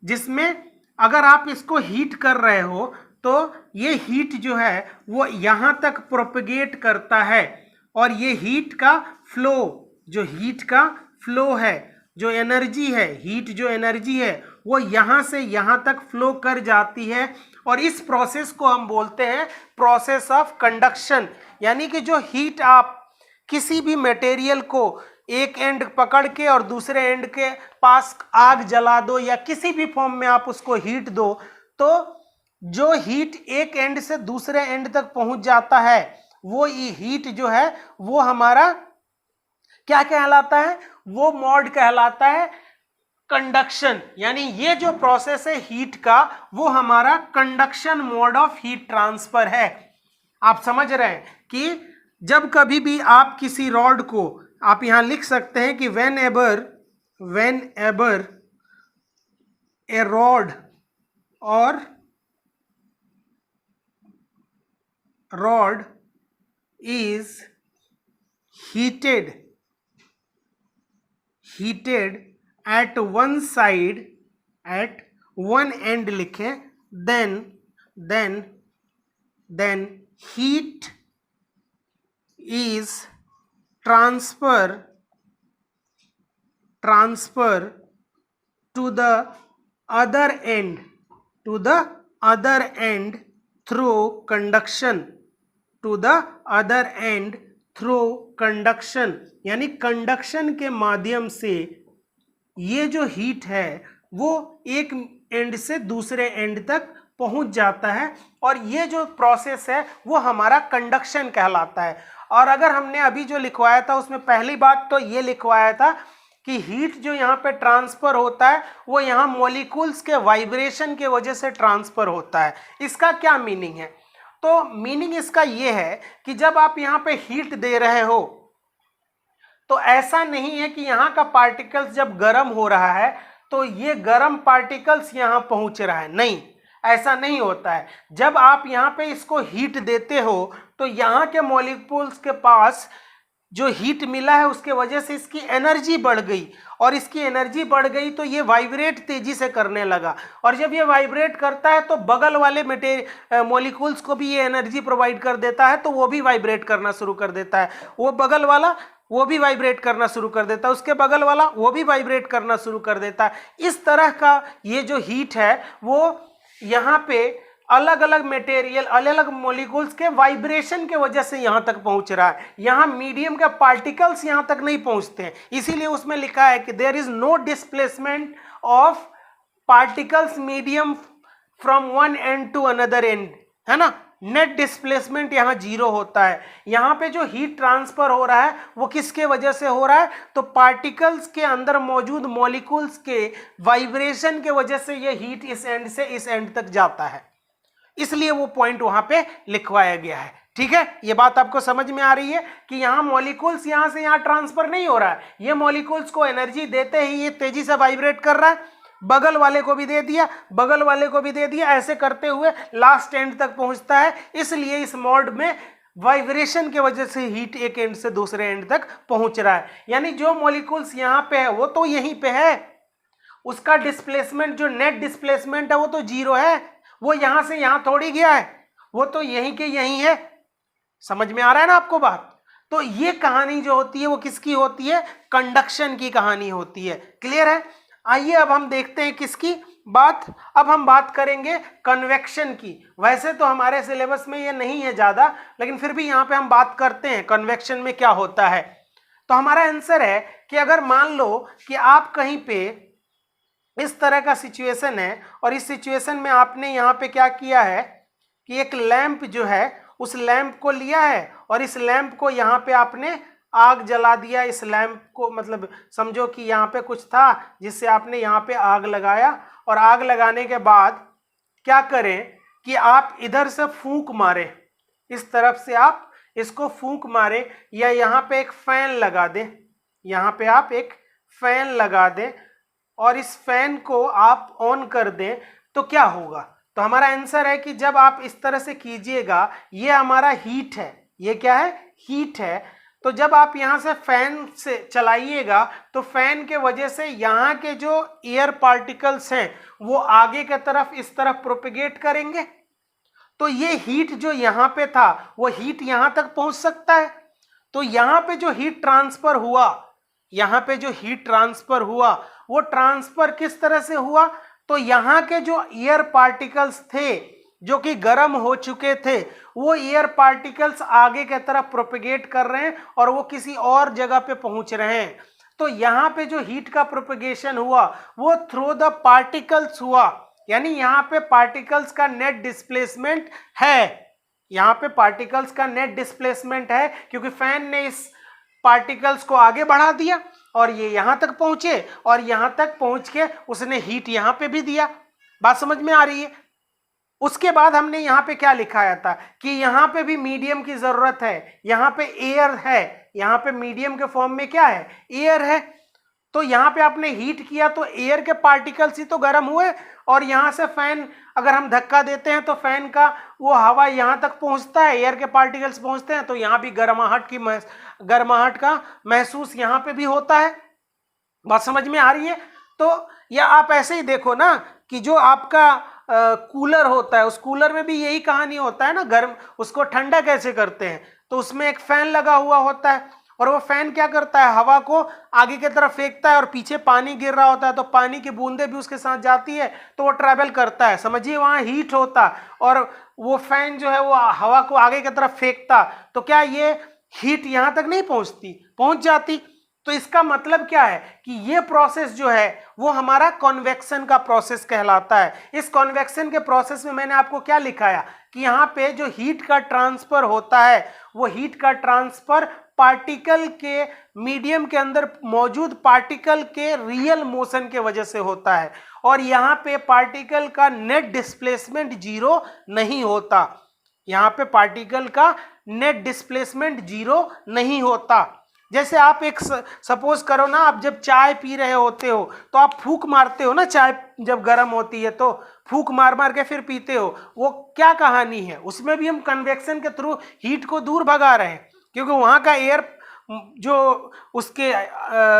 जिसमें अगर आप इसको हीट कर रहे हो तो ये हीट जो है वो यहाँ तक प्रोपगेट करता है, और ये हीट का फ्लो, जो हीट का फ्लो है, जो एनर्जी है, हीट जो एनर्जी है वो यहाँ से यहाँ तक फ्लो कर जाती है। और इस प्रोसेस को हम बोलते हैं प्रोसेस ऑफ कंडक्शन। यानी कि जो हीट आप किसी भी मटेरियल को एक एंड पकड़ के और दूसरे एंड के पास आग जला दो या किसी भी फॉर्म में आप उसको हीट दो, तो जो हीट एक एंड से दूसरे एंड तक पहुंच जाता है वो हीट जो है वो हमारा क्या कहलाता है? वो मोड कहलाता है कंडक्शन। यानी ये जो प्रोसेस है हीट का वो हमारा conduction mode of heat transfer है। आप समझ रहे हैं कि जब कभी भी आप किसी रॉड को, आप यहां लिख सकते हैं कि वेन एबर ए रॉड और rod is heated at one side, at one end लिखें, then heat is transfer to the other end through conduction, to the other end through conduction. यानी कंडक्शन के माध्यम से ये जो हीट है वो एक एंड से दूसरे एंड तक पहुंच जाता है, और ये जो प्रोसेस है वो हमारा कंडक्शन कहलाता है। और अगर हमने अभी जो लिखवाया था उसमें पहली बात तो ये लिखवाया था कि हीट जो यहाँ पे ट्रांसफर होता है वो यहाँ मॉलिक्यूल्स के वाइब्रेशन के वजह से ट्रांसफर होता है। इसका क्या मीनिंग है? तो मीनिंग इसका ये है कि जब आप यहाँ पे हीट दे रहे हो तो ऐसा नहीं है कि यहाँ का पार्टिकल्स जब गर्म हो रहा है तो ये गर्म पार्टिकल्स यहाँ पहुंच रहा है, नहीं, ऐसा नहीं होता है। जब आप यहाँ पे इसको हीट देते हो तो यहाँ के मॉलिक्यूल्स के पास जो हीट मिला है उसके वजह से इसकी एनर्जी बढ़ गई, और इसकी एनर्जी बढ़ गई तो ये वाइब्रेट तेजी से करने लगा, और जब ये वाइब्रेट करता है तो बगल वाले मॉलिक्यूल्स को भी ये एनर्जी प्रोवाइड कर देता है, तो वो भी वाइब्रेट करना शुरू कर देता है। वो बगल वाला वो भी वाइब्रेट करना शुरू कर देता है, उसके बगल वाला वो भी वाइब्रेट करना शुरू कर देता है। इस तरह का ये जो हीट है वो यहाँ पे अलग अलग मटेरियल, अलग अलग मॉलिक्यूल्स के वाइब्रेशन के वजह से यहाँ तक पहुँच रहा है। यहाँ मीडियम का पार्टिकल्स यहाँ तक नहीं पहुँचते हैं, इसीलिए उसमें लिखा है कि there is no displacement of particles medium from one end to another end, है ना। नेट डिस्प्लेसमेंट यहाँ जीरो होता है। यहाँ पे जो हीट ट्रांसफर हो रहा है वो किसके वजह से हो रहा है, तो पार्टिकल्स के अंदर मौजूद मॉलिक्यूल्स के वाइब्रेशन के वजह से ये हीट इस एंड से इस एंड तक जाता है, इसलिए वो पॉइंट वहां पे लिखवाया गया है। ठीक है, ये बात आपको समझ में आ रही है कि यहाँ मॉलिक्यूल्स यहाँ से यहाँ ट्रांसफर नहीं हो रहा है, ये मॉलिक्यूल्स को एनर्जी देते ही ये तेजी से वाइब्रेट कर रहा है, बगल वाले को भी दे दिया, बगल वाले को भी दे दिया, ऐसे करते हुए लास्ट एंड तक पहुंचता है। इसलिए इस मोड में वाइब्रेशन के वजह से हीट एक एंड से दूसरे एंड तक पहुंच रहा है। यानी जो मॉलिक्यूल्स यहाँ पे है वो तो यहीं पे है, उसका डिस्प्लेसमेंट जो नेट डिस्प्लेसमेंट है वो तो जीरो है, वो यहां से यहां थोड़ी गया है, वो तो यहीं के यहीं है। समझ में आ रहा है ना आपको बात। तो ये कहानी जो होती है वो किसकी होती है, कंडक्शन की कहानी होती है। क्लियर है। आइए अब हम देखते हैं किसकी बात, अब हम बात करेंगे कन्वेक्शन की। वैसे तो हमारे सिलेबस में ये नहीं है ज्यादा, लेकिन फिर भी यहाँ पे हम बात करते हैं कन्वेक्शन में क्या होता है। तो हमारा आंसर है कि अगर मान लो कि आप कहीं पे इस तरह का सिचुएशन है, और इस सिचुएशन में आपने यहाँ पे क्या किया है कि एक लैंप जो है उस लैंप को लिया है, और इस लैंप को यहाँ पे आपने आग जला दिया। इस लैंप को मतलब समझो कि यहाँ पे कुछ था जिससे आपने यहाँ पे आग लगाया, और आग लगाने के बाद क्या करें कि आप इधर से फूंक मारे, इस तरफ से आप इसको फूंक मारे, या यहाँ पे एक फैन लगा दें, यहाँ पे आप एक फैन लगा दें और इस फैन को आप ऑन कर दें, तो क्या होगा। तो हमारा आंसर है कि जब आप इस तरह से कीजिएगा, ये हमारा हीट है, ये क्या है, हीट है। तो जब आप यहाँ से फैन से चलाइएगा तो फैन के वजह से यहाँ के जो एयर पार्टिकल्स हैं वो आगे की तरफ इस तरफ प्रोपेगेट करेंगे, तो ये हीट जो यहाँ पे था वो हीट यहाँ तक पहुँच सकता है। तो यहाँ पे जो हीट ट्रांसफर हुआ, यहाँ पे जो हीट ट्रांसफर हुआ वो ट्रांसफर किस तरह से हुआ, तो यहाँ के जो एयर पार्टिकल्स थे जो कि गर्म हो चुके थे, वो एयर पार्टिकल्स आगे की तरफ प्रोपेगेट कर रहे हैं और वो किसी और जगह पे पहुंच रहे हैं। तो यहाँ पे जो हीट का प्रोपेगेशन हुआ वो थ्रू द पार्टिकल्स हुआ, यानी यहाँ पे पार्टिकल्स का नेट डिस्प्लेसमेंट है, यहाँ पे पार्टिकल्स का नेट डिस्प्लेसमेंट है, क्योंकि फैन ने इस पार्टिकल्स को आगे बढ़ा दिया और ये यहाँ तक पहुंचे, और यहाँ तक पहुंच के उसने हीट यहाँ पे भी दिया। बात समझ में आ रही है। उसके बाद हमने यहाँ पे क्या लिखाया था कि यहाँ पे भी मीडियम की जरूरत है, यहाँ पे एयर है, यहाँ पे मीडियम के फॉर्म में क्या है, एयर है। तो यहाँ पे आपने हीट किया तो एयर के पार्टिकल्स ही तो गर्म हुए, और यहाँ से फैन अगर हम धक्का देते हैं तो फैन का वो हवा यहाँ तक पहुँचता है, एयर के पार्टिकल्स पहुँचते हैं, तो यहाँ भी गर्माहट का महसूस यहाँ पे भी होता है। बात समझ में आ रही है। तो या आप ऐसे ही देखो ना कि जो आपका कूलर होता है, उस कूलर में भी यही कहानी होता है ना, गर्म उसको ठंडा कैसे करते हैं, तो उसमें एक फैन लगा हुआ होता है, और वो फैन क्या करता है, हवा को आगे की तरफ फेंकता है, और पीछे पानी गिर रहा होता है तो पानी की बूंदें भी उसके साथ जाती है, तो वो ट्रैवल करता है। समझिए वहाँ हीट होता और वो फैन जो है वो हवा को आगे की तरफ फेंकता, तो क्या ये हीट यहाँ तक नहीं पहुँचती, पहुँच जाती। तो इसका मतलब क्या है कि ये प्रोसेस जो है वो हमारा कन्वेक्शन का प्रोसेस कहलाता है। इस कन्वेक्शन के प्रोसेस में मैंने आपको क्या लिखाया कि यहाँ पे जो हीट का ट्रांसफर होता है वो हीट का ट्रांसफर पार्टिकल के मीडियम के अंदर मौजूद पार्टिकल के रियल मोशन के वजह से होता है, और यहाँ पे पार्टिकल का नेट डिस्प्लेसमेंट जीरो नहीं होता, यहाँ पे पार्टिकल का नेट डिस्प्लेसमेंट जीरो नहीं होता। जैसे आप एक सपोज करो ना, आप जब चाय पी रहे होते हो तो आप फूंक मारते हो ना, चाय जब गर्म होती है तो फूंक मार मार के फिर पीते हो। वो क्या कहानी है, उसमें भी हम कन्वेक्शन के थ्रू हीट को दूर भगा रहे हैं, क्योंकि वहां का एयर जो उसके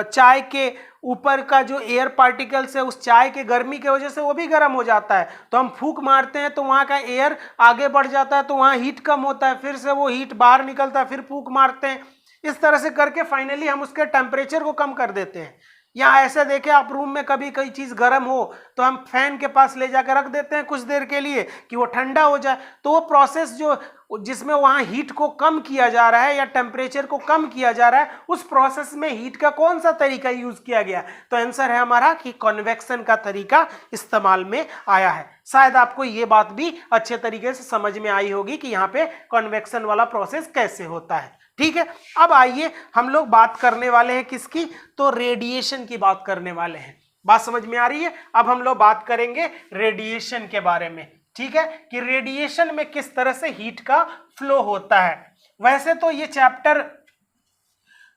चाय के ऊपर का जो एयर पार्टिकल्स है उस चाय के गर्मी की वजह से वो भी गर्म हो जाता है। तो हम फूंक मारते हैं तो वहाँ का एयर आगे बढ़ जाता है, तो वहाँ हीट कम होता है, फिर से वो हीट बाहर निकलता है, फिर फूंक मारते हैं। इस तरह से करके फाइनली हम उसके टेम्परेचर को कम कर देते हैं। या ऐसे देखे आप रूम में कभी कोई चीज़ गर्म हो तो हम फैन के पास ले जाकर रख देते हैं कुछ देर के लिए कि वो ठंडा हो जाए। तो वो प्रोसेस जो जिसमें वहाँ हीट को कम किया जा रहा है या टेम्परेचर को कम किया जा रहा है, उस प्रोसेस में हीट का कौन सा तरीका यूज किया गया? तो आंसर है हमारा कि कन्वेक्शन का तरीका इस्तेमाल में आया है। शायद आपको ये बात भी अच्छे तरीके से समझ में आई होगी कि यहाँ पे कन्वेक्शन वाला प्रोसेस कैसे होता है। ठीक है, अब आइए हम लोग बात करने वाले हैं किसकी? तो रेडिएशन की बात करने वाले हैं। बात समझ में आ रही है? अब हम लोग बात करेंगे रेडिएशन के बारे में। ठीक है, कि रेडिएशन में किस तरह से हीट का फ्लो होता है। वैसे तो ये चैप्टर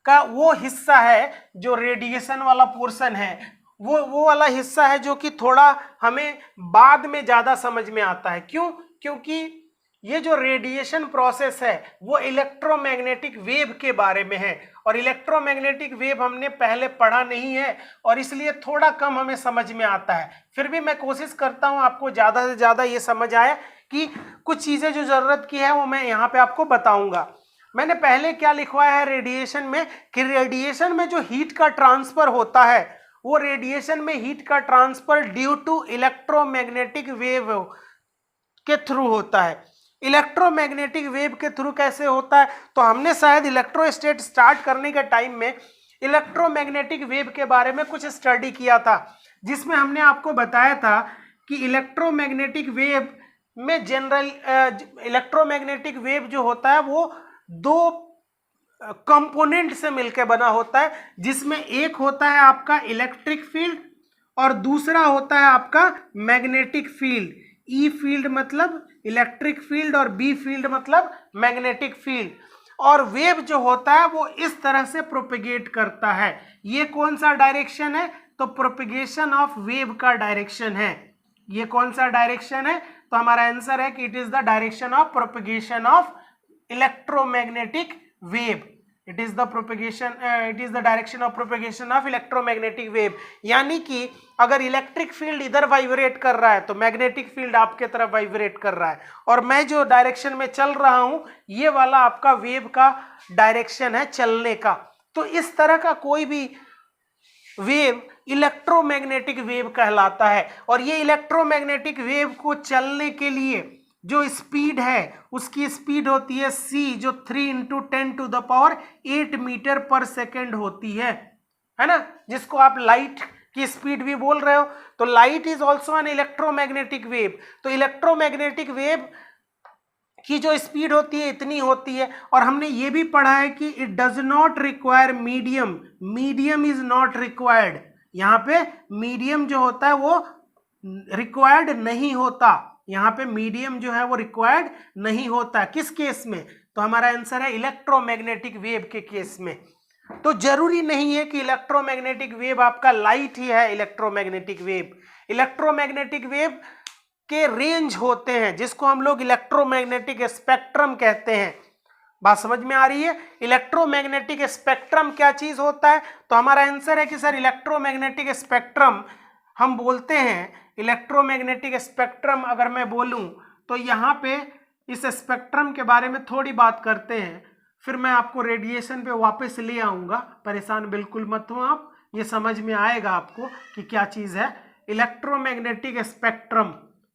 का वो हिस्सा है जो रेडिएशन वाला पोर्शन है, वो वाला हिस्सा है जो कि थोड़ा हमें बाद में ज्यादा समझ में आता है। क्यों? क्योंकि ये जो रेडिएशन प्रोसेस है वो इलेक्ट्रोमैग्नेटिक वेव के बारे में है, और इलेक्ट्रोमैग्नेटिक वेव हमने पहले पढ़ा नहीं है और इसलिए थोड़ा कम हमें समझ में आता है। फिर भी मैं कोशिश करता हूं आपको ज़्यादा से ज़्यादा ये समझ आए कि कुछ चीज़ें जो ज़रूरत की है वो मैं यहाँ पे आपको बताऊंगा। मैंने पहले क्या लिखवाया है रेडिएशन में, कि रेडिएशन में जो हीट का ट्रांसफर होता है वो रेडिएशन में हीट का transfer due to electromagnetic wave के थ्रू होता है। इलेक्ट्रोमैग्नेटिक वेव के थ्रू कैसे होता है? तो हमने शायद इलेक्ट्रोस्टैट स्टार्ट करने के टाइम में इलेक्ट्रोमैग्नेटिक वेव के बारे में कुछ स्टडी किया था, जिसमें हमने आपको बताया था कि इलेक्ट्रोमैग्नेटिक वेव में जनरल इलेक्ट्रोमैग्नेटिक वेव जो होता है वो दो कंपोनेंट से मिलकर बना होता है, जिसमें एक होता है आपका इलेक्ट्रिक फील्ड और दूसरा होता है आपका मैग्नेटिक फील्ड। ई फील्ड मतलब इलेक्ट्रिक फील्ड और बी फील्ड मतलब मैग्नेटिक फील्ड। और वेव जो होता है वो इस तरह से प्रोपेगेट करता है। ये कौन सा डायरेक्शन है? तो प्रोपेगेशन ऑफ वेव का डायरेक्शन है। ये कौन सा डायरेक्शन है? तो हमारा आंसर है कि it is the direction of propagation of electromagnetic wave. It is the propagation it is the direction of propagation of electromagnetic wave. यानी कि अगर इलेक्ट्रिक फील्ड इधर वाइब्रेट कर रहा है तो मैग्नेटिक फील्ड आपके तरफ वाइब्रेट कर रहा है, और मैं जो डायरेक्शन में चल रहा हूं ये वाला आपका वेव का डायरेक्शन है चलने का। तो इस तरह का कोई भी वेव इलेक्ट्रोमैग्नेटिक वेव कहलाता है। और ये इलेक्ट्रोमैग्नेटिक वेव को चलने के लिए जो स्पीड है उसकी स्पीड होती है c, जो 3 × 10⁸ मीटर पर सेकेंड होती है ना, जिसको आप लाइट की स्पीड भी बोल रहे हो। तो light is also an electromagnetic wave. तो इलेक्ट्रोमैग्नेटिक वेव की जो स्पीड होती है इतनी होती है। और हमने ये भी पढ़ा है कि it does not require medium, medium is not required. यहाँ पे मीडियम जो होता है वो रिक्वायर्ड नहीं होता, यहाँ पे मीडियम जो है वो रिक्वायर्ड नहीं होता। किस केस में? तो हमारा आंसर है इलेक्ट्रोमैग्नेटिक वेव के केस में। तो जरूरी नहीं है कि इलेक्ट्रोमैग्नेटिक वेव आपका लाइट ही है। इलेक्ट्रोमैग्नेटिक वेव के रेंज होते हैं जिसको हम लोग इलेक्ट्रोमैग्नेटिक स्पेक्ट्रम कहते हैं। बात समझ में आ रही है? इलेक्ट्रोमैग्नेटिक स्पेक्ट्रम क्या चीज होता है? तो हमारा आंसर है कि सर इलेक्ट्रोमैग्नेटिक स्पेक्ट्रम हम बोलते हैं। इलेक्ट्रोमैग्नेटिक स्पेक्ट्रम अगर मैं बोलूं तो यहाँ पे इस स्पेक्ट्रम के बारे में थोड़ी बात करते हैं, फिर मैं आपको रेडिएशन पे वापस ले आऊँगा। परेशान बिल्कुल मत हो आप, ये समझ में आएगा आपको कि क्या चीज़ है इलेक्ट्रोमैग्नेटिक स्पेक्ट्रम।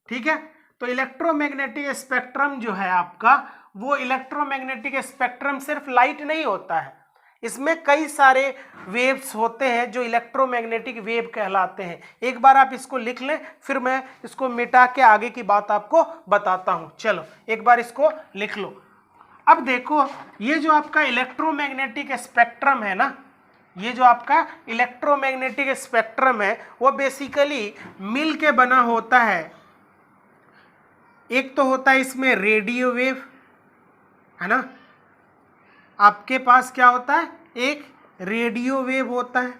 ठीक है, तो इलेक्ट्रोमैग्नेटिक स्पेक्ट्रम जो है आपका, वो इलेक्ट्रोमैग्नेटिक स्पेक्ट्रम सिर्फ लाइट नहीं होता है, इसमें कई सारे वेव्स होते हैं जो इलेक्ट्रोमैग्नेटिक वेव कहलाते हैं। एक बार आप इसको लिख लें, फिर मैं इसको मिटा के आगे की बात आपको बताता हूं। चलो एक बार इसको लिख लो। अब देखो, ये जो आपका इलेक्ट्रोमैग्नेटिक स्पेक्ट्रम है ना, ये जो आपका इलेक्ट्रोमैग्नेटिक स्पेक्ट्रम है वो बेसिकली मिल के बना होता है। एक तो होता है इसमें रेडियो वेव, है ना, आपके पास क्या होता है एक रेडियो वेव होता है।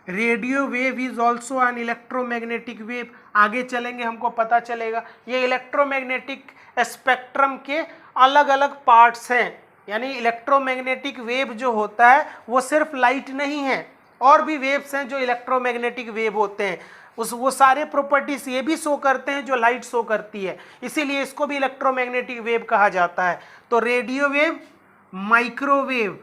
Radio wave is also an electromagnetic wave. आगे चलेंगे हमको पता चलेगा ये इलेक्ट्रोमैग्नेटिक स्पेक्ट्रम के अलग अलग पार्ट्स हैं। यानी इलेक्ट्रोमैग्नेटिक वेव जो होता है वो सिर्फ लाइट नहीं है, और भी वेव्स हैं जो इलेक्ट्रोमैग्नेटिक वेव होते हैं। वो सारे प्रॉपर्टीज ये भी शो करते हैं जो लाइट शो करती है, इसीलिए इसको भी इलेक्ट्रोमैग्नेटिक वेव कहा जाता है। तो रेडियो वेव, माइक्रोवेव,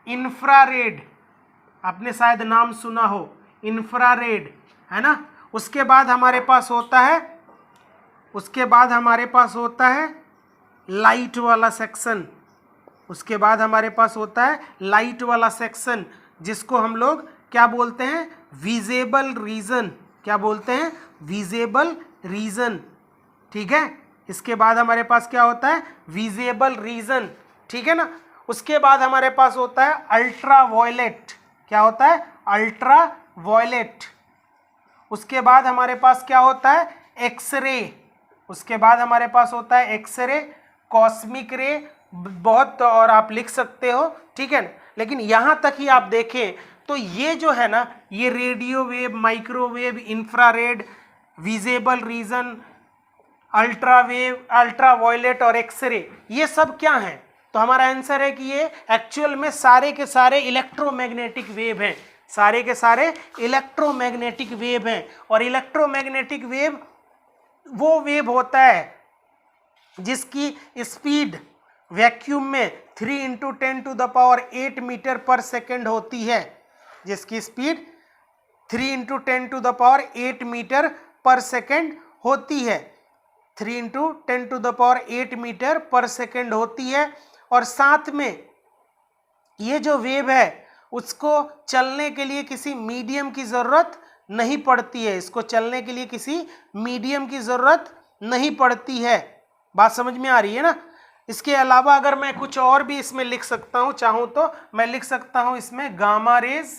इंफ्रारेड, आपने शायद नाम सुना हो इंफ्रारेड, है ना। उसके बाद हमारे पास होता है लाइट वाला सेक्शन। उसके बाद हमारे पास होता है लाइट वाला सेक्शन, जिसको हम लोग क्या बोलते हैं, विजिबल रीजन। क्या बोलते हैं, विजिबल रीजन, ठीक है। इसके बाद हमारे पास क्या होता है, विजिबल रीजन, ठीक है ना। उसके बाद हमारे पास होता है अल्ट्रा वायलेट। क्या होता है, अल्ट्रा वायलेट। उसके बाद हमारे पास क्या होता है, एक्सरे। उसके बाद हमारे पास होता है एक्सरे, कॉस्मिक रे, बहुत और आप लिख सकते हो, ठीक है ना। लेकिन यहाँ तक ही आप देखें तो ये जो है ना, ये radio wave, microwave, infrared, visible region, ultra wave, ultra violet और एक्सरे, ये सब क्या हैं। तो हमारा आंसर है कि ये एक्चुअल में सारे के सारे इलेक्ट्रोमैग्नेटिक वेव हैं। सारे के सारे इलेक्ट्रोमैग्नेटिक वेव हैं। और इलेक्ट्रोमैग्नेटिक वेव वो वेव होता है जिसकी स्पीड वैक्यूम में 3 × 10⁸ मीटर पर सेकेंड होती है। जिसकी स्पीड 3 × 10⁸ मीटर पर सेकेंड होती है। 3 × 10⁸ मीटर पर सेकेंड होती है। और साथ में ये जो वेव है उसको चलने के लिए किसी मीडियम की ज़रूरत नहीं पड़ती है। इसको चलने के लिए किसी मीडियम की ज़रूरत नहीं पड़ती है। बात समझ में आ रही है ना। इसके अलावा अगर मैं कुछ और भी इसमें लिख सकता हूँ, चाहूँ तो मैं लिख सकता हूँ इसमें गामा रेज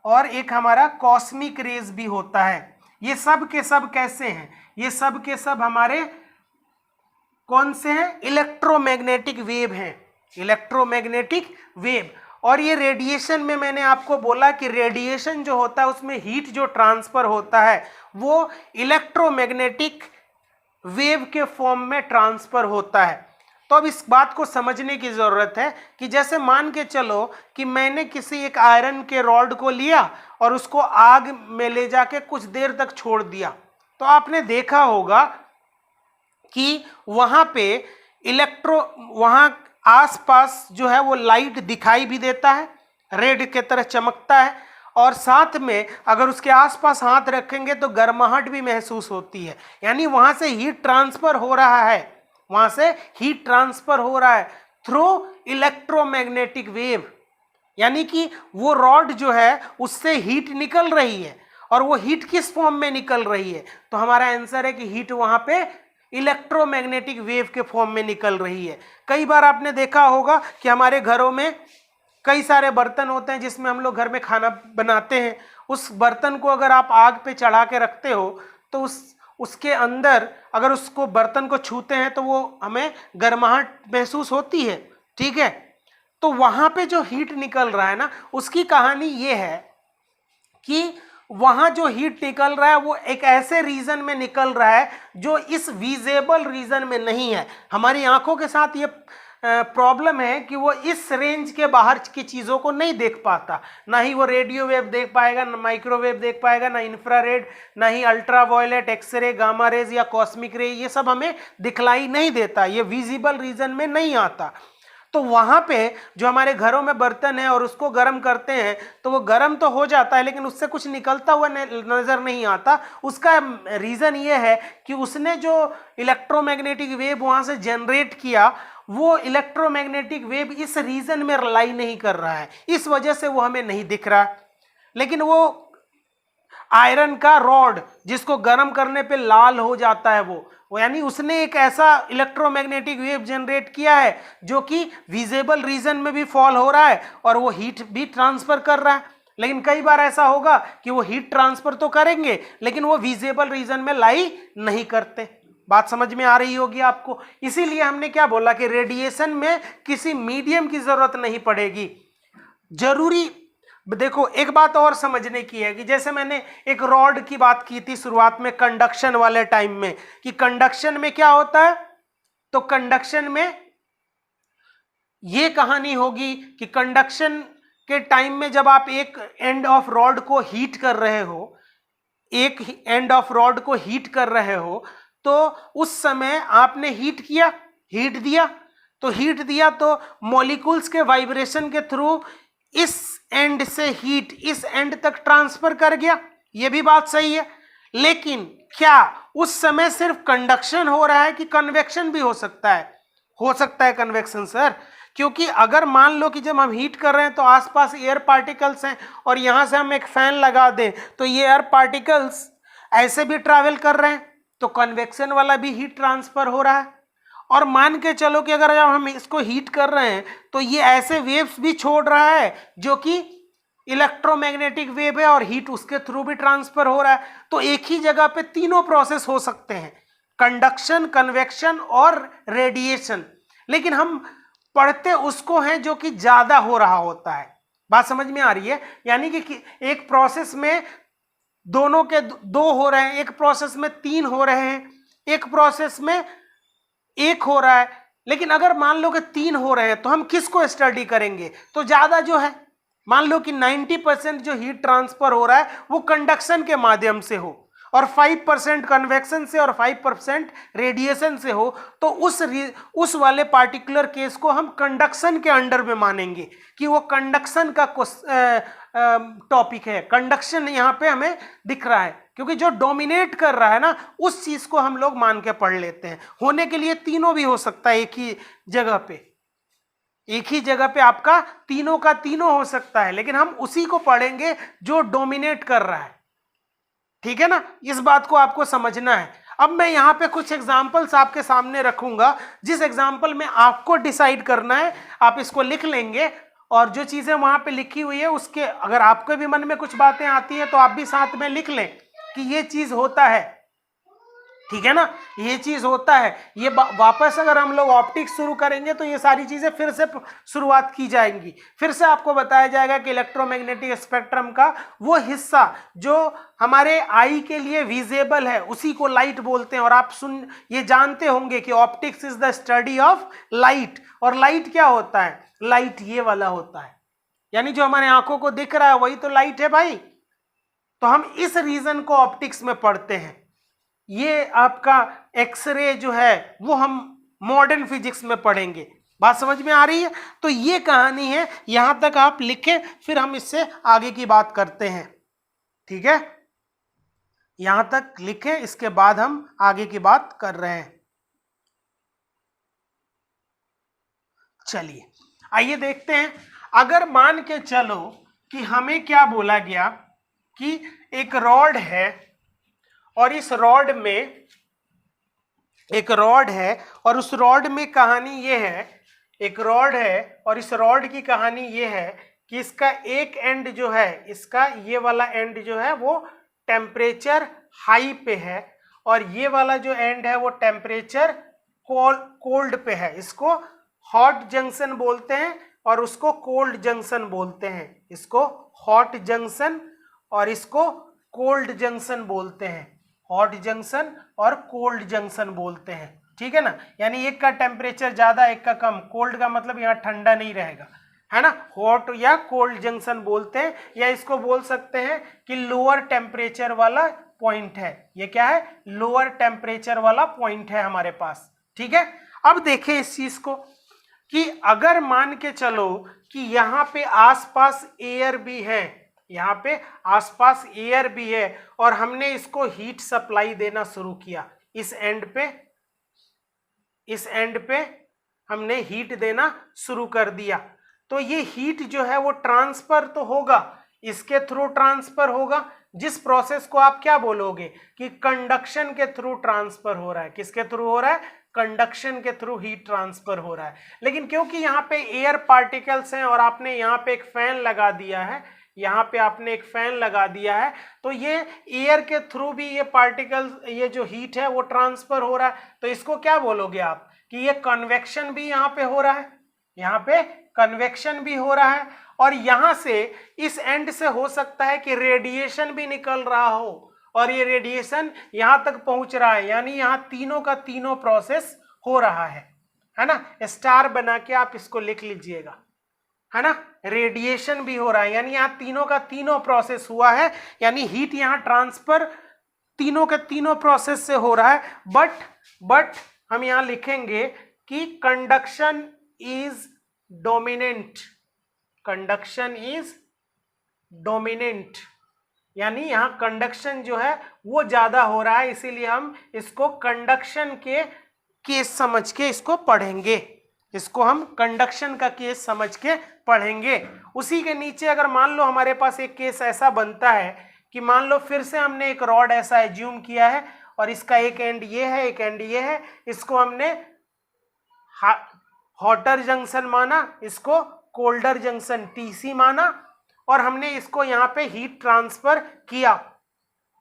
और एक हमारा कॉस्मिक रेज भी होता है। ये सब के सब कैसे हैं, ये सब के सब हमारे कौन से हैं, इलेक्ट्रोमैग्नेटिक वेव हैं। Electromagnetic wave. और ये रेडिएशन में मैंने आपको बोला कि रेडिएशन जो होता है उसमें हीट जो ट्रांसफर होता है वो इलेक्ट्रोमैग्नेटिक वेव के फॉर्म में ट्रांसफर होता है। तो अब इस बात को समझने की ज़रूरत है कि जैसे मान के चलो कि मैंने किसी एक आयरन के रॉड को लिया और उसको आग में ले जाके कुछ देर तक छोड़ दिया, तो आपने देखा होगा कि वहाँ पे वहाँ आसपास जो है वो लाइट दिखाई भी देता है, रेड के तरह चमकता है। और साथ में अगर उसके आसपास हाथ रखेंगे तो गर्माहट भी महसूस होती है। यानी वहाँ से हीट ट्रांसफ़र हो रहा है, वहाँ से हीट ट्रांसफ़र हो रहा है थ्रू इलेक्ट्रोमैग्नेटिक वेव। यानी कि वो रॉड जो है उससे हीट निकल रही है। और वो हीट किस फॉर्म में निकल रही है, तो हमारा आंसर है कि हीट वहाँ पे इलेक्ट्रोमैग्नेटिक वेव के फॉर्म में निकल रही है। कई बार आपने देखा होगा कि हमारे घरों में कई सारे बर्तन होते हैं जिसमें हम लोग घर में खाना बनाते हैं। उस बर्तन को अगर आप आग पे चढ़ा के रखते हो तो उसके अंदर अगर उसको बर्तन को छूते हैं तो वो हमें गर्माहट महसूस होती है, ठीक है। तो वहाँ पे जो हीट निकल रहा है ना, उसकी कहानी ये है कि वहाँ जो हीट निकल रहा है वो एक ऐसे रीजन में निकल रहा है जो इस विजिबल रीजन में नहीं है। हमारी आंखों के साथ ये प्रॉब्लम है कि वो इस रेंज के बाहर की चीज़ों को नहीं देख पाता। ना ही वो रेडियो वेव देख पाएगा, ना माइक्रोवेव देख पाएगा, ना इंफ्रारेड, ना ही ultraviolet, X ray, gamma rays या कॉस्मिक रे, ये सब हमें दिखलाई नहीं देता, ये विजिबल रीजन में नहीं आता। तो वहाँ पे जो हमारे घरों में बर्तन है और उसको गर्म करते हैं तो वो गर्म तो हो जाता है लेकिन उससे कुछ निकलता हुआ नज़र नहीं आता। उसका रीज़न ये है कि उसने जो इलेक्ट्रोमैग्नेटिक वेव वहाँ से जनरेट किया, वो इलेक्ट्रोमैग्नेटिक वेव इस रीजन में लाई नहीं कर रहा है, इस वजह से वो हमें नहीं दिख रहा। लेकिन वो आयरन का रॉड जिसको गर्म करने पे लाल हो जाता है वो यानी उसने एक ऐसा इलेक्ट्रोमैग्नेटिक वेव जनरेट किया है जो कि विजिबल रीजन में भी फॉल हो रहा है और वो हीट भी ट्रांसफर कर रहा है। लेकिन कई बार ऐसा होगा कि वो हीट ट्रांसफर तो करेंगे लेकिन वो विजिबल रीजन में लाई नहीं करते। बात समझ में आ रही होगी आपको। इसीलिए हमने क्या बोला कि रेडिएशन में किसी मीडियम की जरूरत नहीं पड़ेगी। जरूरी देखो एक बात और समझने की है कि जैसे मैंने एक रॉड की बात की थी शुरुआत में कंडक्शन वाले टाइम में, कि कंडक्शन में क्या होता है, तो कंडक्शन में ये कहानी होगी कि कंडक्शन के टाइम में जब आप एक एंड ऑफ रॉड को हीट कर रहे हो, एक एंड ऑफ रॉड को हीट कर रहे हो, तो उस समय आपने हीट किया, हीट दिया, तो हीट दिया तो मॉलिक्यूल्स के वाइब्रेशन के थ्रू इस एंड से हीट इस एंड तक ट्रांसफर कर गया, ये भी बात सही है। लेकिन क्या उस समय सिर्फ कंडक्शन हो रहा है कि कन्वेक्शन भी हो सकता है? हो सकता है कन्वेक्शन सर, क्योंकि अगर मान लो कि जब हम हीट कर रहे हैं तो आसपास एयर पार्टिकल्स हैं और यहां से हम एक फैन लगा दें तो ये एयर पार्टिकल्स ऐसे भी ट्रैवल कर रहे हैं, तो कन्वेक्शन वाला भी हीट ट्रांसफर हो रहा है। और मान के चलो कि अगर जब हम इसको हीट कर रहे हैं तो ये ऐसे वेव्स भी छोड़ रहा है जो कि इलेक्ट्रोमैग्नेटिक वेव है और हीट उसके थ्रू भी ट्रांसफर हो रहा है। तो एक ही जगह पे तीनों प्रोसेस हो सकते हैं, कंडक्शन, कन्वेक्शन और रेडिएशन। लेकिन हम पढ़ते उसको हैं जो कि ज्यादा हो रहा होता है। बात समझ में आ रही है? यानी कि एक प्रोसेस में दोनों के दो हो रहे हैं, एक प्रोसेस में तीन हो रहे हैं, एक प्रोसेस में एक हो रहा है। लेकिन अगर मान लो कि तीन हो रहे हैं तो हम किसको स्टडी करेंगे? तो ज्यादा जो है, मान लो कि 90% जो हीट ट्रांसफर हो रहा है वो कंडक्शन के माध्यम से हो और 5% कन्वेक्शन से और 5% रेडिएशन से हो, तो उस वाले पार्टिकुलर केस को हम कंडक्शन के अंडर में मानेंगे कि वो कंडक्शन का टॉपिक है। कंडक्शन यहाँ पे हमें दिख रहा है क्योंकि जो डोमिनेट कर रहा है ना उस चीज को हम लोग मान के पढ़ लेते हैं। होने के लिए तीनों भी हो सकता है, एक ही जगह पे, एक ही जगह पे आपका तीनों का तीनों हो सकता है, लेकिन हम उसी को पढ़ेंगे जो डोमिनेट कर रहा है। ठीक है ना, इस बात को आपको समझना है। अब मैं यहाँ पे कुछ एग्जाम्पल्स आपके सामने रखूंगा, जिस एग्जाम्पल में आपको डिसाइड करना है, आप इसको लिख लेंगे और जो चीजें वहां पे लिखी हुई है उसके अगर आपके भी मन में कुछ बातें आती हैं तो आप भी साथ में लिख लें कि ये चीज होता है। ठीक है ना, ये चीज होता है। ये वापस अगर हम लोग ऑप्टिक्स शुरू करेंगे तो ये सारी चीजें फिर से शुरुआत की जाएंगी, फिर से आपको बताया जाएगा कि इलेक्ट्रोमैग्नेटिक स्पेक्ट्रम का वो हिस्सा जो हमारे आई के लिए विजिबल है उसी को लाइट बोलते हैं। और आप ये जानते होंगे कि optics is the study of light. और लाइट क्या होता है? लाइट ये वाला होता है, यानी जो हमारे आंखों को दिख रहा है वही तो लाइट है भाई। तो हम इस रीजन को ऑप्टिक्स में पढ़ते हैं। ये आपका एक्सरे जो है वो हम मॉडर्न फिजिक्स में पढ़ेंगे। बात समझ में आ रही है? तो ये कहानी है, यहां तक आप लिखें, फिर हम इससे आगे की बात करते हैं। ठीक है, यहां तक लिखें, इसके बाद हम आगे की बात कर रहे हैं। चलिए आइए देखते हैं। अगर मान के चलो कि हमें क्या बोला गया कि एक रॉड है और इस रॉड में एक रॉड है और उस रॉड में कहानी ये है, एक रॉड है और इस रॉड की कहानी ये है कि इसका एक एंड जो है, इसका ये वाला एंड जो है वो टेम्परेचर हाई पे है और ये वाला जो एंड है वो टेम्परेचर कोल्ड पे है। इसको हॉट जंक्शन बोलते हैं और उसको कोल्ड जंक्शन बोलते हैं। इसको हॉट जंक्शन और इसको कोल्ड जंक्शन बोलते हैं। हॉट जंक्शन और कोल्ड जंक्शन बोलते हैं। ठीक है ना, यानी एक का टेम्परेचर ज्यादा एक का कम। कोल्ड का मतलब यहाँ ठंडा नहीं रहेगा, है ना। हॉट या कोल्ड जंक्शन बोलते हैं, या इसको बोल सकते हैं कि लोअर टेम्परेचर वाला पॉइंट है। ये क्या है? लोअर टेम्परेचर वाला पॉइंट है हमारे पास। ठीक है, अब देखें इस चीज को कि अगर मान के चलो कि यहाँ पे आसपास एयर भी है, यहाँ पे आसपास एयर भी है और हमने इसको हीट सप्लाई देना शुरू किया, इस एंड पे हमने हीट देना शुरू कर दिया, तो ये हीट जो है वो ट्रांसफर तो होगा, इसके थ्रू ट्रांसफर होगा। जिस प्रोसेस को आप क्या बोलोगे कि कंडक्शन के थ्रू ट्रांसफर हो रहा है। किसके थ्रू हो रहा है? कंडक्शन के थ्रू हीट ट्रांसफर हो रहा है। लेकिन क्योंकि यहाँ पे एयर पार्टिकल्स हैं और आपने यहाँ पे एक फैन लगा दिया है, यहाँ पे आपने एक फैन लगा दिया है, तो ये एयर के थ्रू भी ये पार्टिकल्स, ये जो हीट है वो ट्रांसफर हो रहा है। तो इसको क्या बोलोगे आप कि ये कन्वेक्शन भी यहाँ पे हो रहा है, यहाँ पे कन्वेक्शन भी हो रहा है, और यहाँ से इस एंड से हो सकता है कि रेडिएशन भी निकल रहा हो और ये रेडिएशन यहाँ तक पहुंच रहा है, यानी यहाँ तीनों का तीनों प्रोसेस हो रहा है ना। स्टार बना के आप इसको लिख लीजिएगा, है ना। रेडिएशन भी हो रहा है, यानी यहाँ तीनों का तीनों प्रोसेस हुआ है, यानी हीट यहाँ ट्रांसफर तीनों के तीनों प्रोसेस से हो रहा है। बट हम यहाँ लिखेंगे कि conduction is dominant, conduction is dominant, यानी यहाँ कंडक्शन जो है वो ज्यादा हो रहा है, इसीलिए हम इसको कंडक्शन के केस समझ के इसको पढ़ेंगे, इसको हम कंडक्शन का केस समझ के पढ़ेंगे। उसी के नीचे अगर मान लो हमारे पास एक केस ऐसा बनता है कि मान लो फिर से हमने एक रॉड ऐसा एज्यूम किया है और इसका एक एंड ये है, एक एंड ये है, इसको हमने हॉटर जंक्शन माना, इसको कोल्डर जंक्शन TC माना, और हमने इसको यहाँ पे हीट ट्रांसफर किया,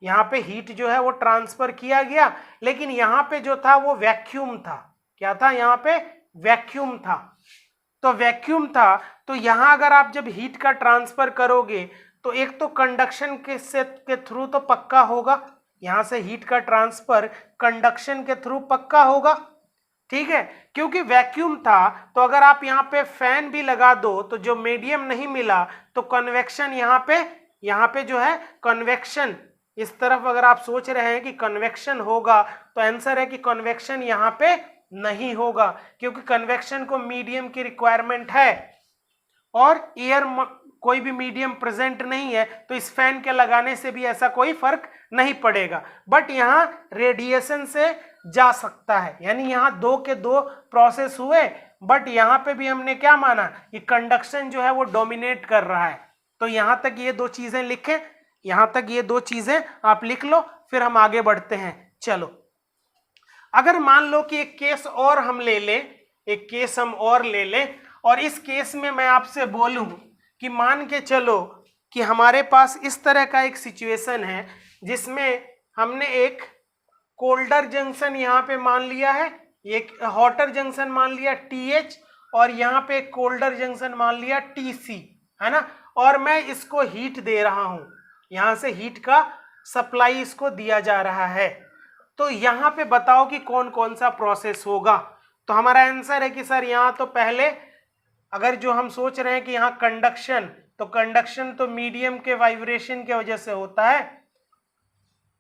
यहाँ पे हीट जो है वो ट्रांसफर किया गया, लेकिन यहाँ पे जो था वो वैक्यूम था। क्या था यहाँ पे? वैक्यूम था। तो वैक्यूम था, तो यहाँ अगर आप जब हीट का ट्रांसफर करोगे तो एक तो कंडक्शन के थ्रू तो पक्का होगा, यहाँ से हीट का ट्रांसफर कंडक्शन के थ्रू पक्का होगा, ठीक है, क्योंकि वैक्यूम था। तो अगर आप यहाँ पे फैन भी लगा दो तो जो मीडियम नहीं मिला तो कन्वेक्शन यहाँ पे जो है कन्वेक्शन, इस तरफ अगर आप सोच रहे हैं कि कन्वेक्शन होगा तो आंसर है कि कन्वेक्शन यहाँ पे नहीं होगा, क्योंकि कन्वेक्शन को मीडियम की रिक्वायरमेंट है और एयर कोई भी मीडियम प्रेजेंट नहीं है, तो इस फैन के लगाने से भी ऐसा कोई फर्क नहीं पड़ेगा। बट यहाँ रेडिएशन से जा सकता है, यानी यहाँ दो के दो प्रोसेस हुए, बट यहाँ पे भी हमने क्या माना कि कंडक्शन जो है वो डोमिनेट कर रहा है। तो यहाँ तक ये दो चीजें लिखें, यहाँ तक ये दो चीजें आप लिख लो, फिर हम आगे बढ़ते हैं। चलो, अगर मान लो कि एक केस और हम ले लें, एक केस हम और ले लें, और इस केस में मैं आपसे बोलूं कि मान के चलो कि हमारे पास इस तरह का एक सिचुएशन है जिसमें हमने एक कोल्डर जंक्शन यहाँ पे मान लिया है, एक हॉटर जंक्शन मान लिया TH, और यहाँ पे कोल्डर जंक्शन मान लिया TC, है ना, और मैं इसको हीट दे रहा हूँ, यहाँ से हीट का सप्लाई इसको दिया जा रहा है। तो यहाँ पे बताओ कि कौन कौन सा प्रोसेस होगा। तो हमारा आंसर है कि सर यहाँ तो पहले अगर जो हम सोच रहे हैं कि यहाँ कंडक्शन, तो कंडक्शन तो मीडियम के वाइब्रेशन के वजह से होता है,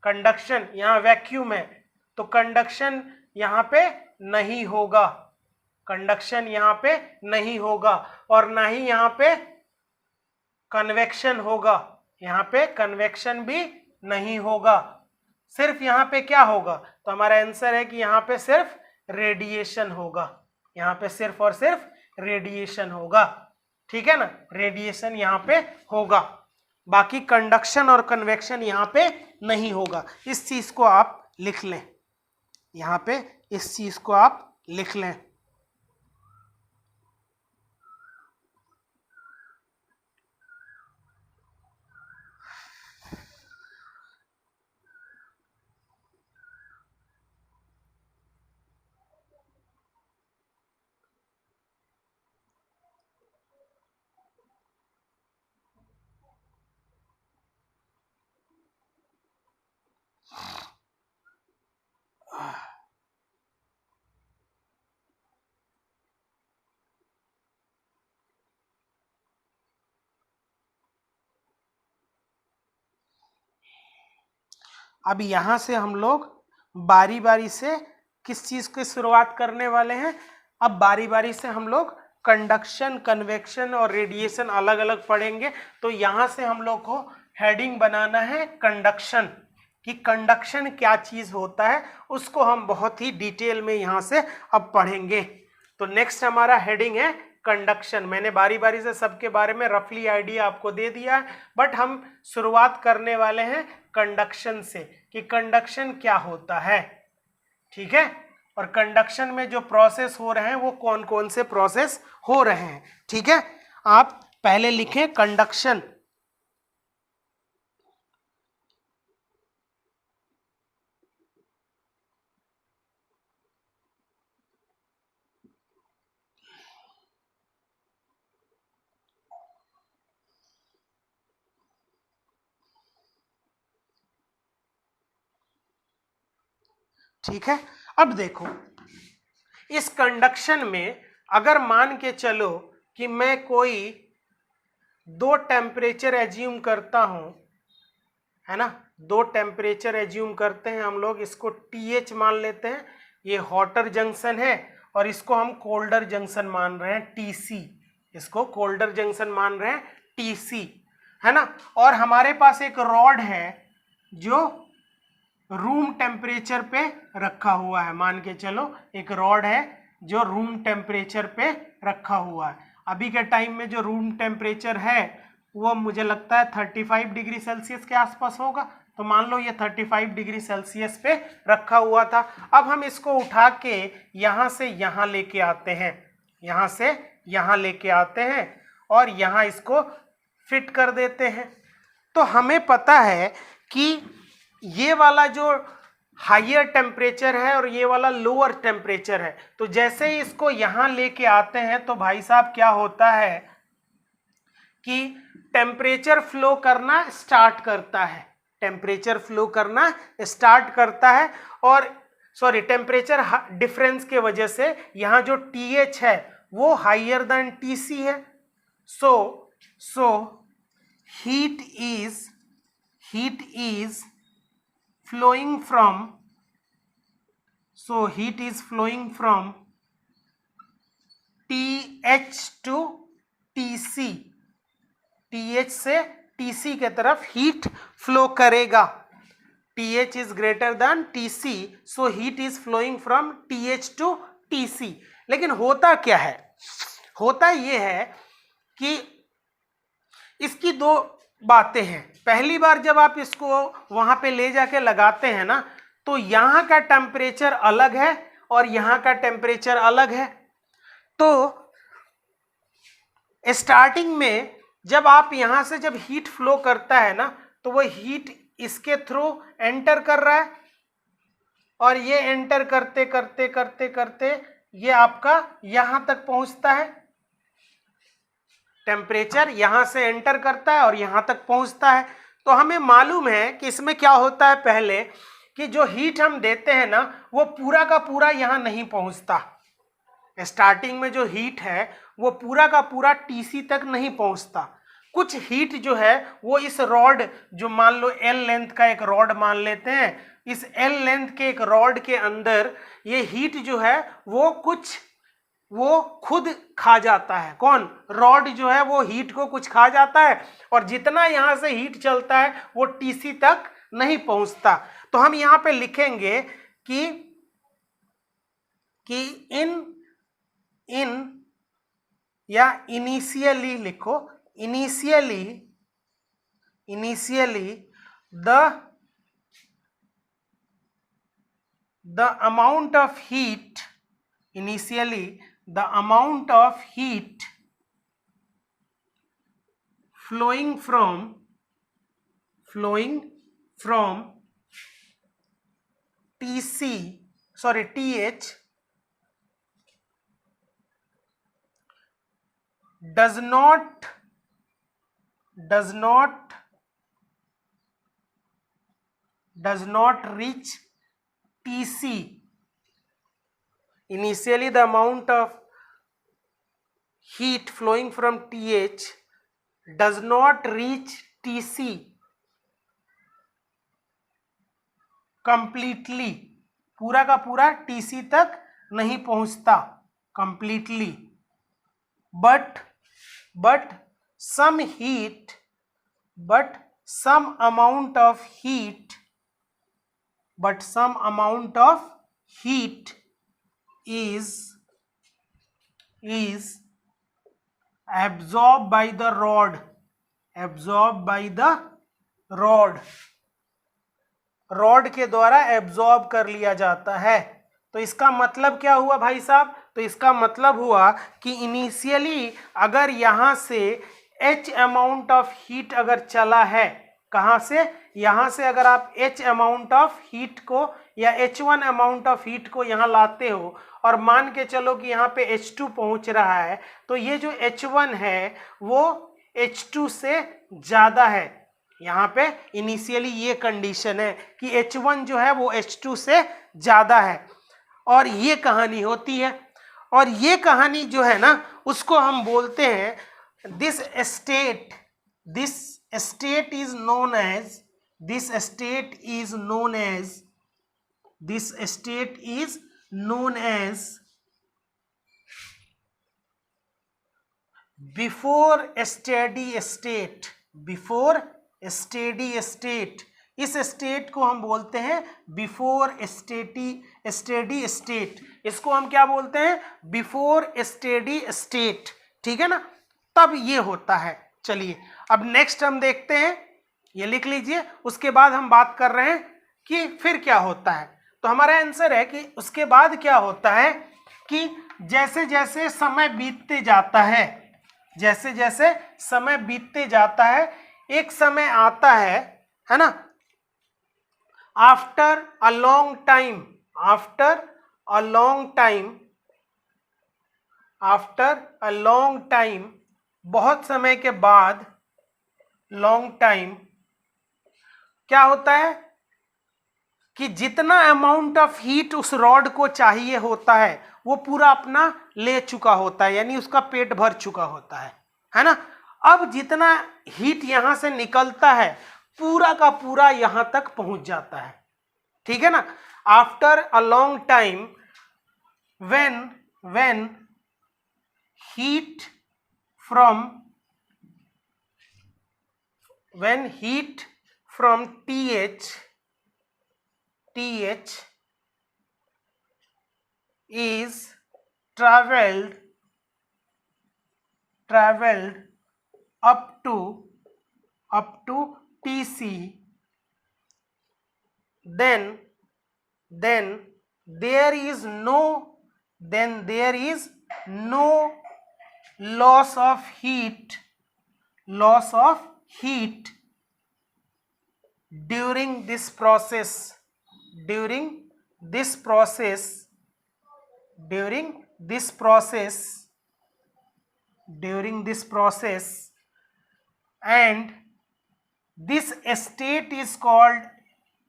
कंडक्शन, यहाँ वैक्यूम है तो कंडक्शन यहाँ पे नहीं होगा, कंडक्शन यहाँ पे नहीं होगा, और ना ही यहाँ पे कन्वेक्शन होगा, यहाँ पे कन्वेक्शन भी नहीं होगा, सिर्फ यहाँ पे क्या होगा? तो हमारा आंसर है कि यहाँ पे सिर्फ रेडिएशन होगा, यहाँ पे सिर्फ और सिर्फ रेडिएशन होगा, ठीक है ना, रेडिएशन यहाँ पे होगा, बाकी कंडक्शन और कन्वेक्शन यहाँ पे नहीं होगा। इस चीज को आप लिख लें, यहाँ पे इस चीज को आप लिख लें। अब यहां से हम लोग बारी बारी से किस चीज की शुरुआत करने वाले हैं? अब बारी बारी से हम लोग कंडक्शन, कन्वेक्शन और रेडिएशन अलग अलग पढ़ेंगे। तो यहां से हम लोग को हेडिंग बनाना है कंडक्शन, कि कंडक्शन क्या चीज होता है, उसको हम बहुत ही डिटेल में यहां से अब पढ़ेंगे। तो नेक्स्ट हमारा हेडिंग है कंडक्शन। मैंने बारी बारी से सबके बारे में रफली आइडिया आपको दे दिया है, बट हम शुरुआत करने वाले हैं कंडक्शन से, कि कंडक्शन क्या होता है, ठीक है, और कंडक्शन में जो प्रोसेस हो रहे हैं वो कौन कौन से प्रोसेस हो रहे हैं, ठीक है। आप पहले लिखें कंडक्शन, ठीक है। अब देखो इस कंडक्शन में अगर मान के चलो कि मैं कोई दो टेम्परेचर एज्यूम करता हूं, है ना, दो टेम्परेचर एज्यूम करते हैं हम लोग, इसको TH मान लेते हैं, ये हॉटर जंक्शन है, और इसको हम कोल्डर जंक्शन मान रहे हैं TC, इसको कोल्डर जंक्शन मान रहे हैं TC, है ना। और हमारे पास एक रॉड है जो रूम टेम्परेचर पे रखा हुआ है, मान के चलो एक रॉड है जो रूम टेम्परेचर पे रखा हुआ है। अभी के टाइम में जो रूम टेम्परेचर है वो मुझे लगता है 35 डिग्री सेल्सियस के आसपास होगा, तो मान लो ये 35 डिग्री सेल्सियस पे रखा हुआ था। अब हम इसको उठा के यहाँ से यहाँ लेके आते हैं, यहाँ से यहाँ लेके आते हैं और यहाँ इसको फिट कर देते हैं। तो हमें पता है कि ये वाला जो हायर टेम्परेचर है और ये वाला लोअर टेम्परेचर है, तो जैसे ही इसको यहाँ लेके आते हैं तो भाई साहब क्या होता है कि टेम्परेचर फ्लो करना स्टार्ट करता है, टेम्परेचर फ्लो करना स्टार्ट करता है, और सॉरी टेम्परेचर डिफरेंस के वजह से यहाँ जो TH है वो हायर देन TC है। सो heat is flowing from TH to TC, TH से TC के तरफ हीट फ्लो करेगा। TH is greater than TC, so heat is flowing from TH to TC। लेकिन होता क्या है, होता ये है कि इसकी दो बातें हैं। पहली बार जब आप इसको वहां पे ले जाके लगाते हैं ना, तो यहाँ का टेम्परेचर अलग है और यहाँ का टेम्परेचर अलग है। तो स्टार्टिंग में जब आप यहाँ से जब हीट फ्लो करता है ना, तो वो हीट इसके थ्रू एंटर कर रहा है, और ये एंटर करते करते करते करते ये आपका यहाँ तक पहुँचता है। टेम्परेचर यहाँ से एंटर करता है और यहाँ तक पहुँचता है। तो हमें मालूम है कि इसमें क्या होता है, पहले कि जो हीट हम देते हैं ना वो पूरा का पूरा यहाँ नहीं पहुँचता। स्टार्टिंग में जो हीट है वो पूरा का पूरा TC तक नहीं पहुँचता। कुछ हीट जो है वो इस रॉड, जो मान लो L लेंथ का एक रॉड मान लेते हैं, इस L लेंथ के एक रॉड के अंदर ये हीट जो है वो खुद खा जाता है। कौन? रॉड जो है वो हीट को कुछ खा जाता है, और जितना यहाँ से हीट चलता है वो TC तक नहीं पहुँचता। तो हम यहाँ पे लिखेंगे कि इन या इनिशियली लिखो, initially the amount of heat, the amount of heat flowing from TH does not reach TC. Initially the amount of heat flowing from TH does not reach TC completely, पूरा का पूरा TC तक नहीं पहुंचता completely, but some amount of heat is absorbed by the rod के द्वारा absorb कर लिया जाता है। तो इसका मतलब क्या हुआ भाई साहब? तो इसका मतलब हुआ कि इनिशियली अगर यहाँ से H अमाउंट ऑफ हीट अगर चला है, कहाँ से? यहाँ से अगर आप H अमाउंट ऑफ हीट को या H1 अमाउंट ऑफ हीट को यहाँ लाते हो, और मान के चलो कि यहाँ पे H2 पहुँच रहा है, तो ये जो H1 है वो H2 से ज़्यादा है, यहाँ पे इनिशियली ये कंडीशन है कि H1 जो है वो H2 से ज़्यादा है, और ये कहानी होती है। और ये कहानी जो है ना उसको हम बोलते हैं this state is known as before steady state. इस स्टेट को हम बोलते हैं बिफोर स्टेडी स्टेट। इसको हम क्या बोलते हैं? Before steady state. ठीक है ना, तब ये होता है। चलिए अब नेक्स्ट हम देखते हैं, ये लिख लीजिए। उसके बाद हम बात कर रहे हैं कि फिर क्या होता है। तो हमारा आंसर है कि उसके बाद क्या होता है कि जैसे जैसे समय बीतते जाता है, जैसे जैसे समय बीतते जाता है, एक समय आता है ना, आफ्टर अ लॉन्ग टाइम, बहुत समय के बाद, लॉन्ग टाइम, क्या होता है कि जितना अमाउंट ऑफ हीट उस रॉड को चाहिए होता है वो पूरा अपना ले चुका होता है, यानी उसका पेट भर चुका होता है ना। अब जितना हीट यहां से निकलता है पूरा का पूरा यहां तक पहुंच जाता है। ठीक है ना। After a long time when heat from TH is traveled up to TC, then there is no loss of heat during this process and this state is called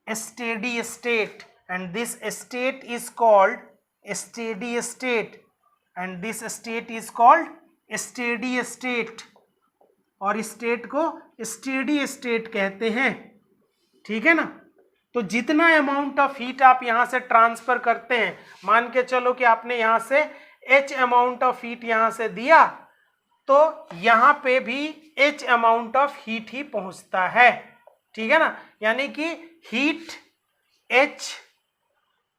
steady state, and this state is called steady state, and this state is called steady state, और state को steady state कहते हैं। ठीक है ना। तो जितना amount of heat आप यहां से ट्रांसफर करते हैं, मान के चलो कि आपने यहां से H अमाउंट ऑफ हीट यहां से दिया, तो यहां पे भी H अमाउंट ऑफ हीट ही पहुंचता है। ठीक है ना। यानी कि हीट H,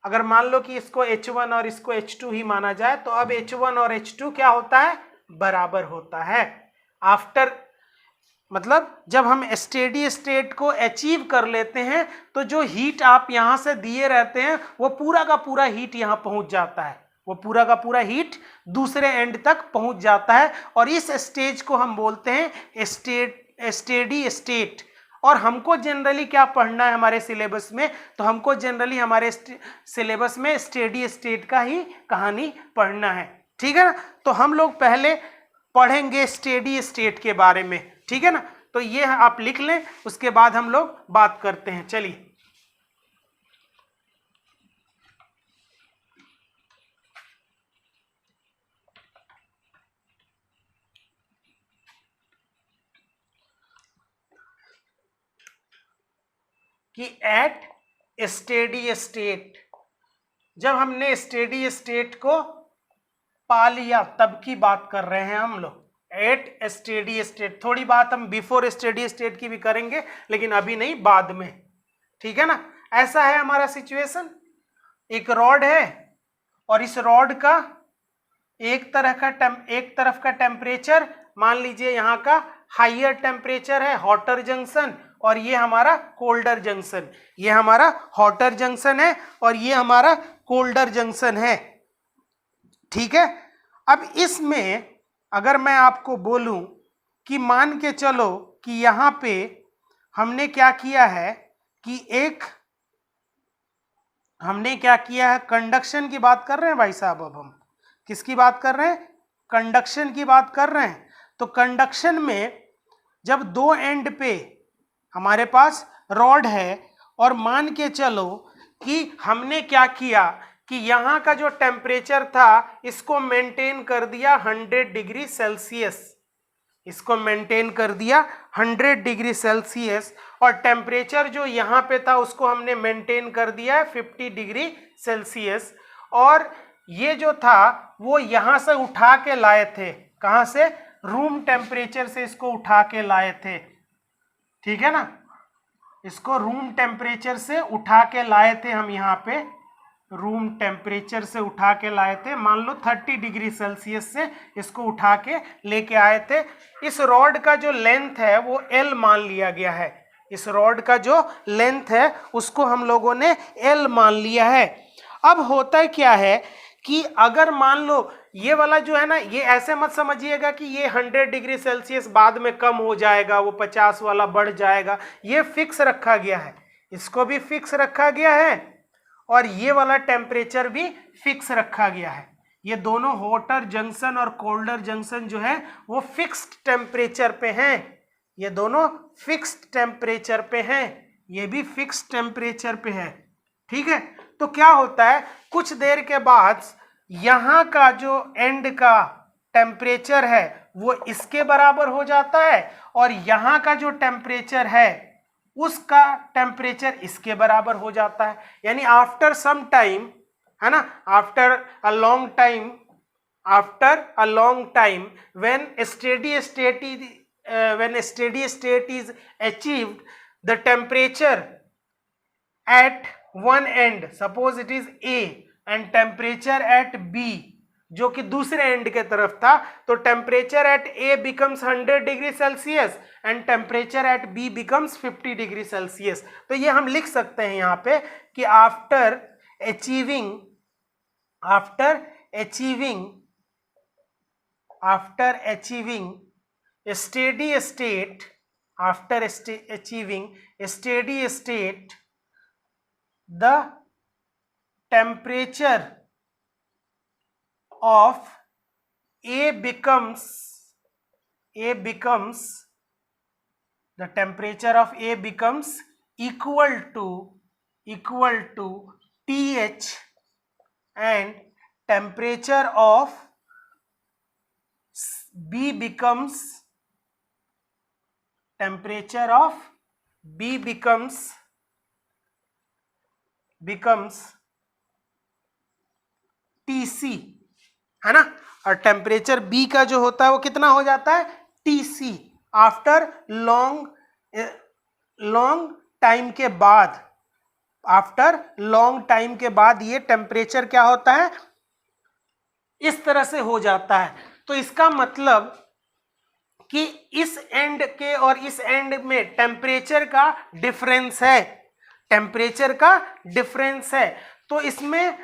अगर मान लो कि इसको H1 और इसको H2 ही माना जाए, तो अब H1 और H2 क्या होता है? बराबर होता है। आफ्टर, मतलब जब हम स्टेडी स्टेट को अचीव कर लेते हैं तो जो हीट आप यहां से दिए रहते हैं वो पूरा का पूरा हीट यहां पहुंच जाता है, वो पूरा का पूरा हीट दूसरे एंड तक पहुंच जाता है, और इस स्टेज को हम बोलते हैं स्टेडी स्टेट। और हमको जनरली क्या पढ़ना है हमारे सिलेबस में? तो हमको जनरली हमारे सिलेबस में स्टेडी स्टेट का ही कहानी पढ़ना है। ठीक है ना। तो हम लोग पहले पढ़ेंगे स्टेडी स्टेट के बारे में। ठीक है ना। तो ये आप लिख लें, उसके बाद हम लोग बात करते हैं। चलिए कि एट स्टेडी स्टेट, जब हमने स्टेडी स्टेट को पा लिया तब की बात कर रहे हैं हम लोग। एट स्टेडी स्टेट, थोड़ी बात हम बिफोर स्टेडी स्टेट की भी करेंगे, लेकिन अभी नहीं, बाद में। ठीक है ना। ऐसा है हमारा सिचुएशन, एक रॉड है और इस रॉड का एक तरफ का टेम्परेचर, मान लीजिए यहाँ का हाइयर टेम्परेचर है, हॉटर जंक्शन, और ये हमारा कोल्डर जंक्शन। ये हमारा हॉटर जंक्शन है और ये हमारा कोल्डर जंक्शन है। ठीक है। अब इसमें अगर मैं आपको बोलूं कि मान के चलो कि यहाँ पे हमने क्या किया है कि हमने क्या किया है, कंडक्शन की बात कर रहे हैं भाई साहब। अब हम किसकी बात कर रहे हैं? कंडक्शन की बात कर रहे हैं। तो कंडक्शन में जब दो एंड पे हमारे पास रॉड है और मान के चलो कि हमने क्या किया कि यहाँ का जो टेम्परेचर था इसको मेंटेन कर दिया 100 डिग्री सेल्सियस, इसको मेंटेन कर दिया 100 डिग्री सेल्सियस, और टेम्परेचर जो यहाँ पे था उसको हमने मेंटेन कर दिया है 50 डिग्री सेल्सियस। और ये जो था वो यहाँ से उठा के लाए थे, कहाँ से? रूम टेम्परेचर से इसको उठा के लाए थे, ठीक है ना, इसको रूम टेम्परेचर से उठा के लाए थे हम, यहाँ पे रूम टेम्परेचर से उठा के लाए थे, मान लो 30 डिग्री सेल्सियस से इसको उठा के लेके आए थे। इस रॉड का जो लेंथ है वो L मान लिया गया है, इस रॉड का जो लेंथ है उसको हम लोगों ने L मान लिया है। अब होता क्या है कि अगर मान लो ये वाला जो है ना, ये ऐसे मत समझिएगा कि ये 100 डिग्री सेल्सियस बाद में कम हो जाएगा, वो 50 वाला बढ़ जाएगा, ये फिक्स रखा गया है, इसको भी फिक्स रखा गया है और ये वाला टेम्परेचर भी फिक्स रखा गया है। ये दोनों हॉटर जंक्शन और कोल्डर जंक्शन जो है वो फिक्स्ड टेम्परेचर पे हैं, ये दोनों फिक्स्ड टेम्परेचर पे हैं, ये भी फिक्स्ड टेम्परेचर पे है, ठीक है। तो क्या होता है, कुछ देर के बाद यहाँ का जो एंड का टेम्परेचर है वो इसके बराबर हो जाता है और यहाँ का जो टेम्परेचर है उसका टेम्परेचर इसके बराबर हो जाता है। यानी आफ्टर सम टाइम, है ना, after a long time, after a long time when steady state is achieved, the temperature at one end, suppose it is A and temperature at B जो कि दूसरे एंड के तरफ था, तो temperature at A becomes 100 degree Celsius and temperature at B becomes 50 degree Celsius. तो ये हम लिख सकते हैं यहाँ पे कि after achieving steady state, after achieving steady state, the temperature of A becomes the temperature of A becomes equal to TH and temperature of B becomes TC, है ना, और टेम्परेचर B का जो होता है वो कितना हो जाता है? TC। आफ्टर लॉन्ग टाइम के बाद, आफ्टर लॉन्ग टाइम के बाद ये टेम्परेचर क्या होता है? इस तरह से हो जाता है। तो इसका मतलब कि इस एंड के और इस एंड में टेम्परेचर का डिफरेंस है, टेम्परेचर का डिफरेंस है। तो इसमें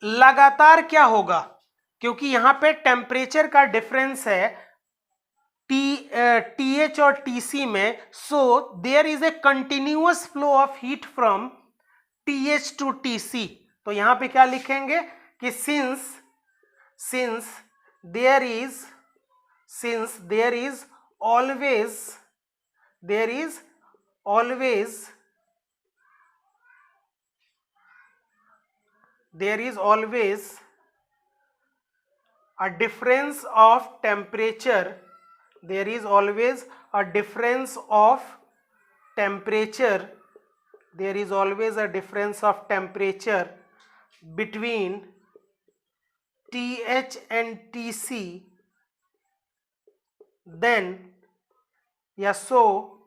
लगातार क्या होगा, क्योंकि यहां पे टेम्परेचर का डिफरेंस है TH और TC में, so there is a continuous flow of heat from TH to TC। तो यहां पे क्या लिखेंगे कि since there is always a difference of temperature, there is always a difference of temperature, there is always a difference of temperature between TH and TC, then so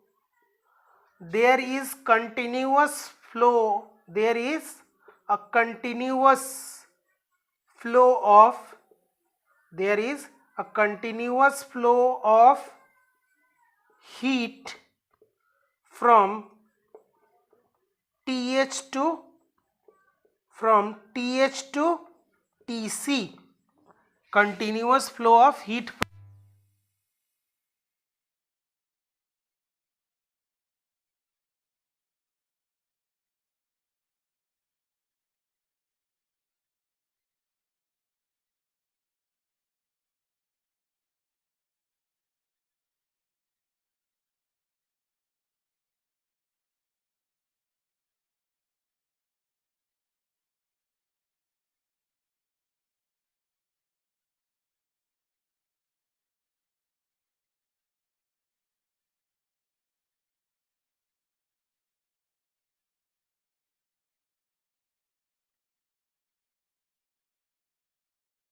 there is a continuous flow of heat from TH to TC, continuous flow of heat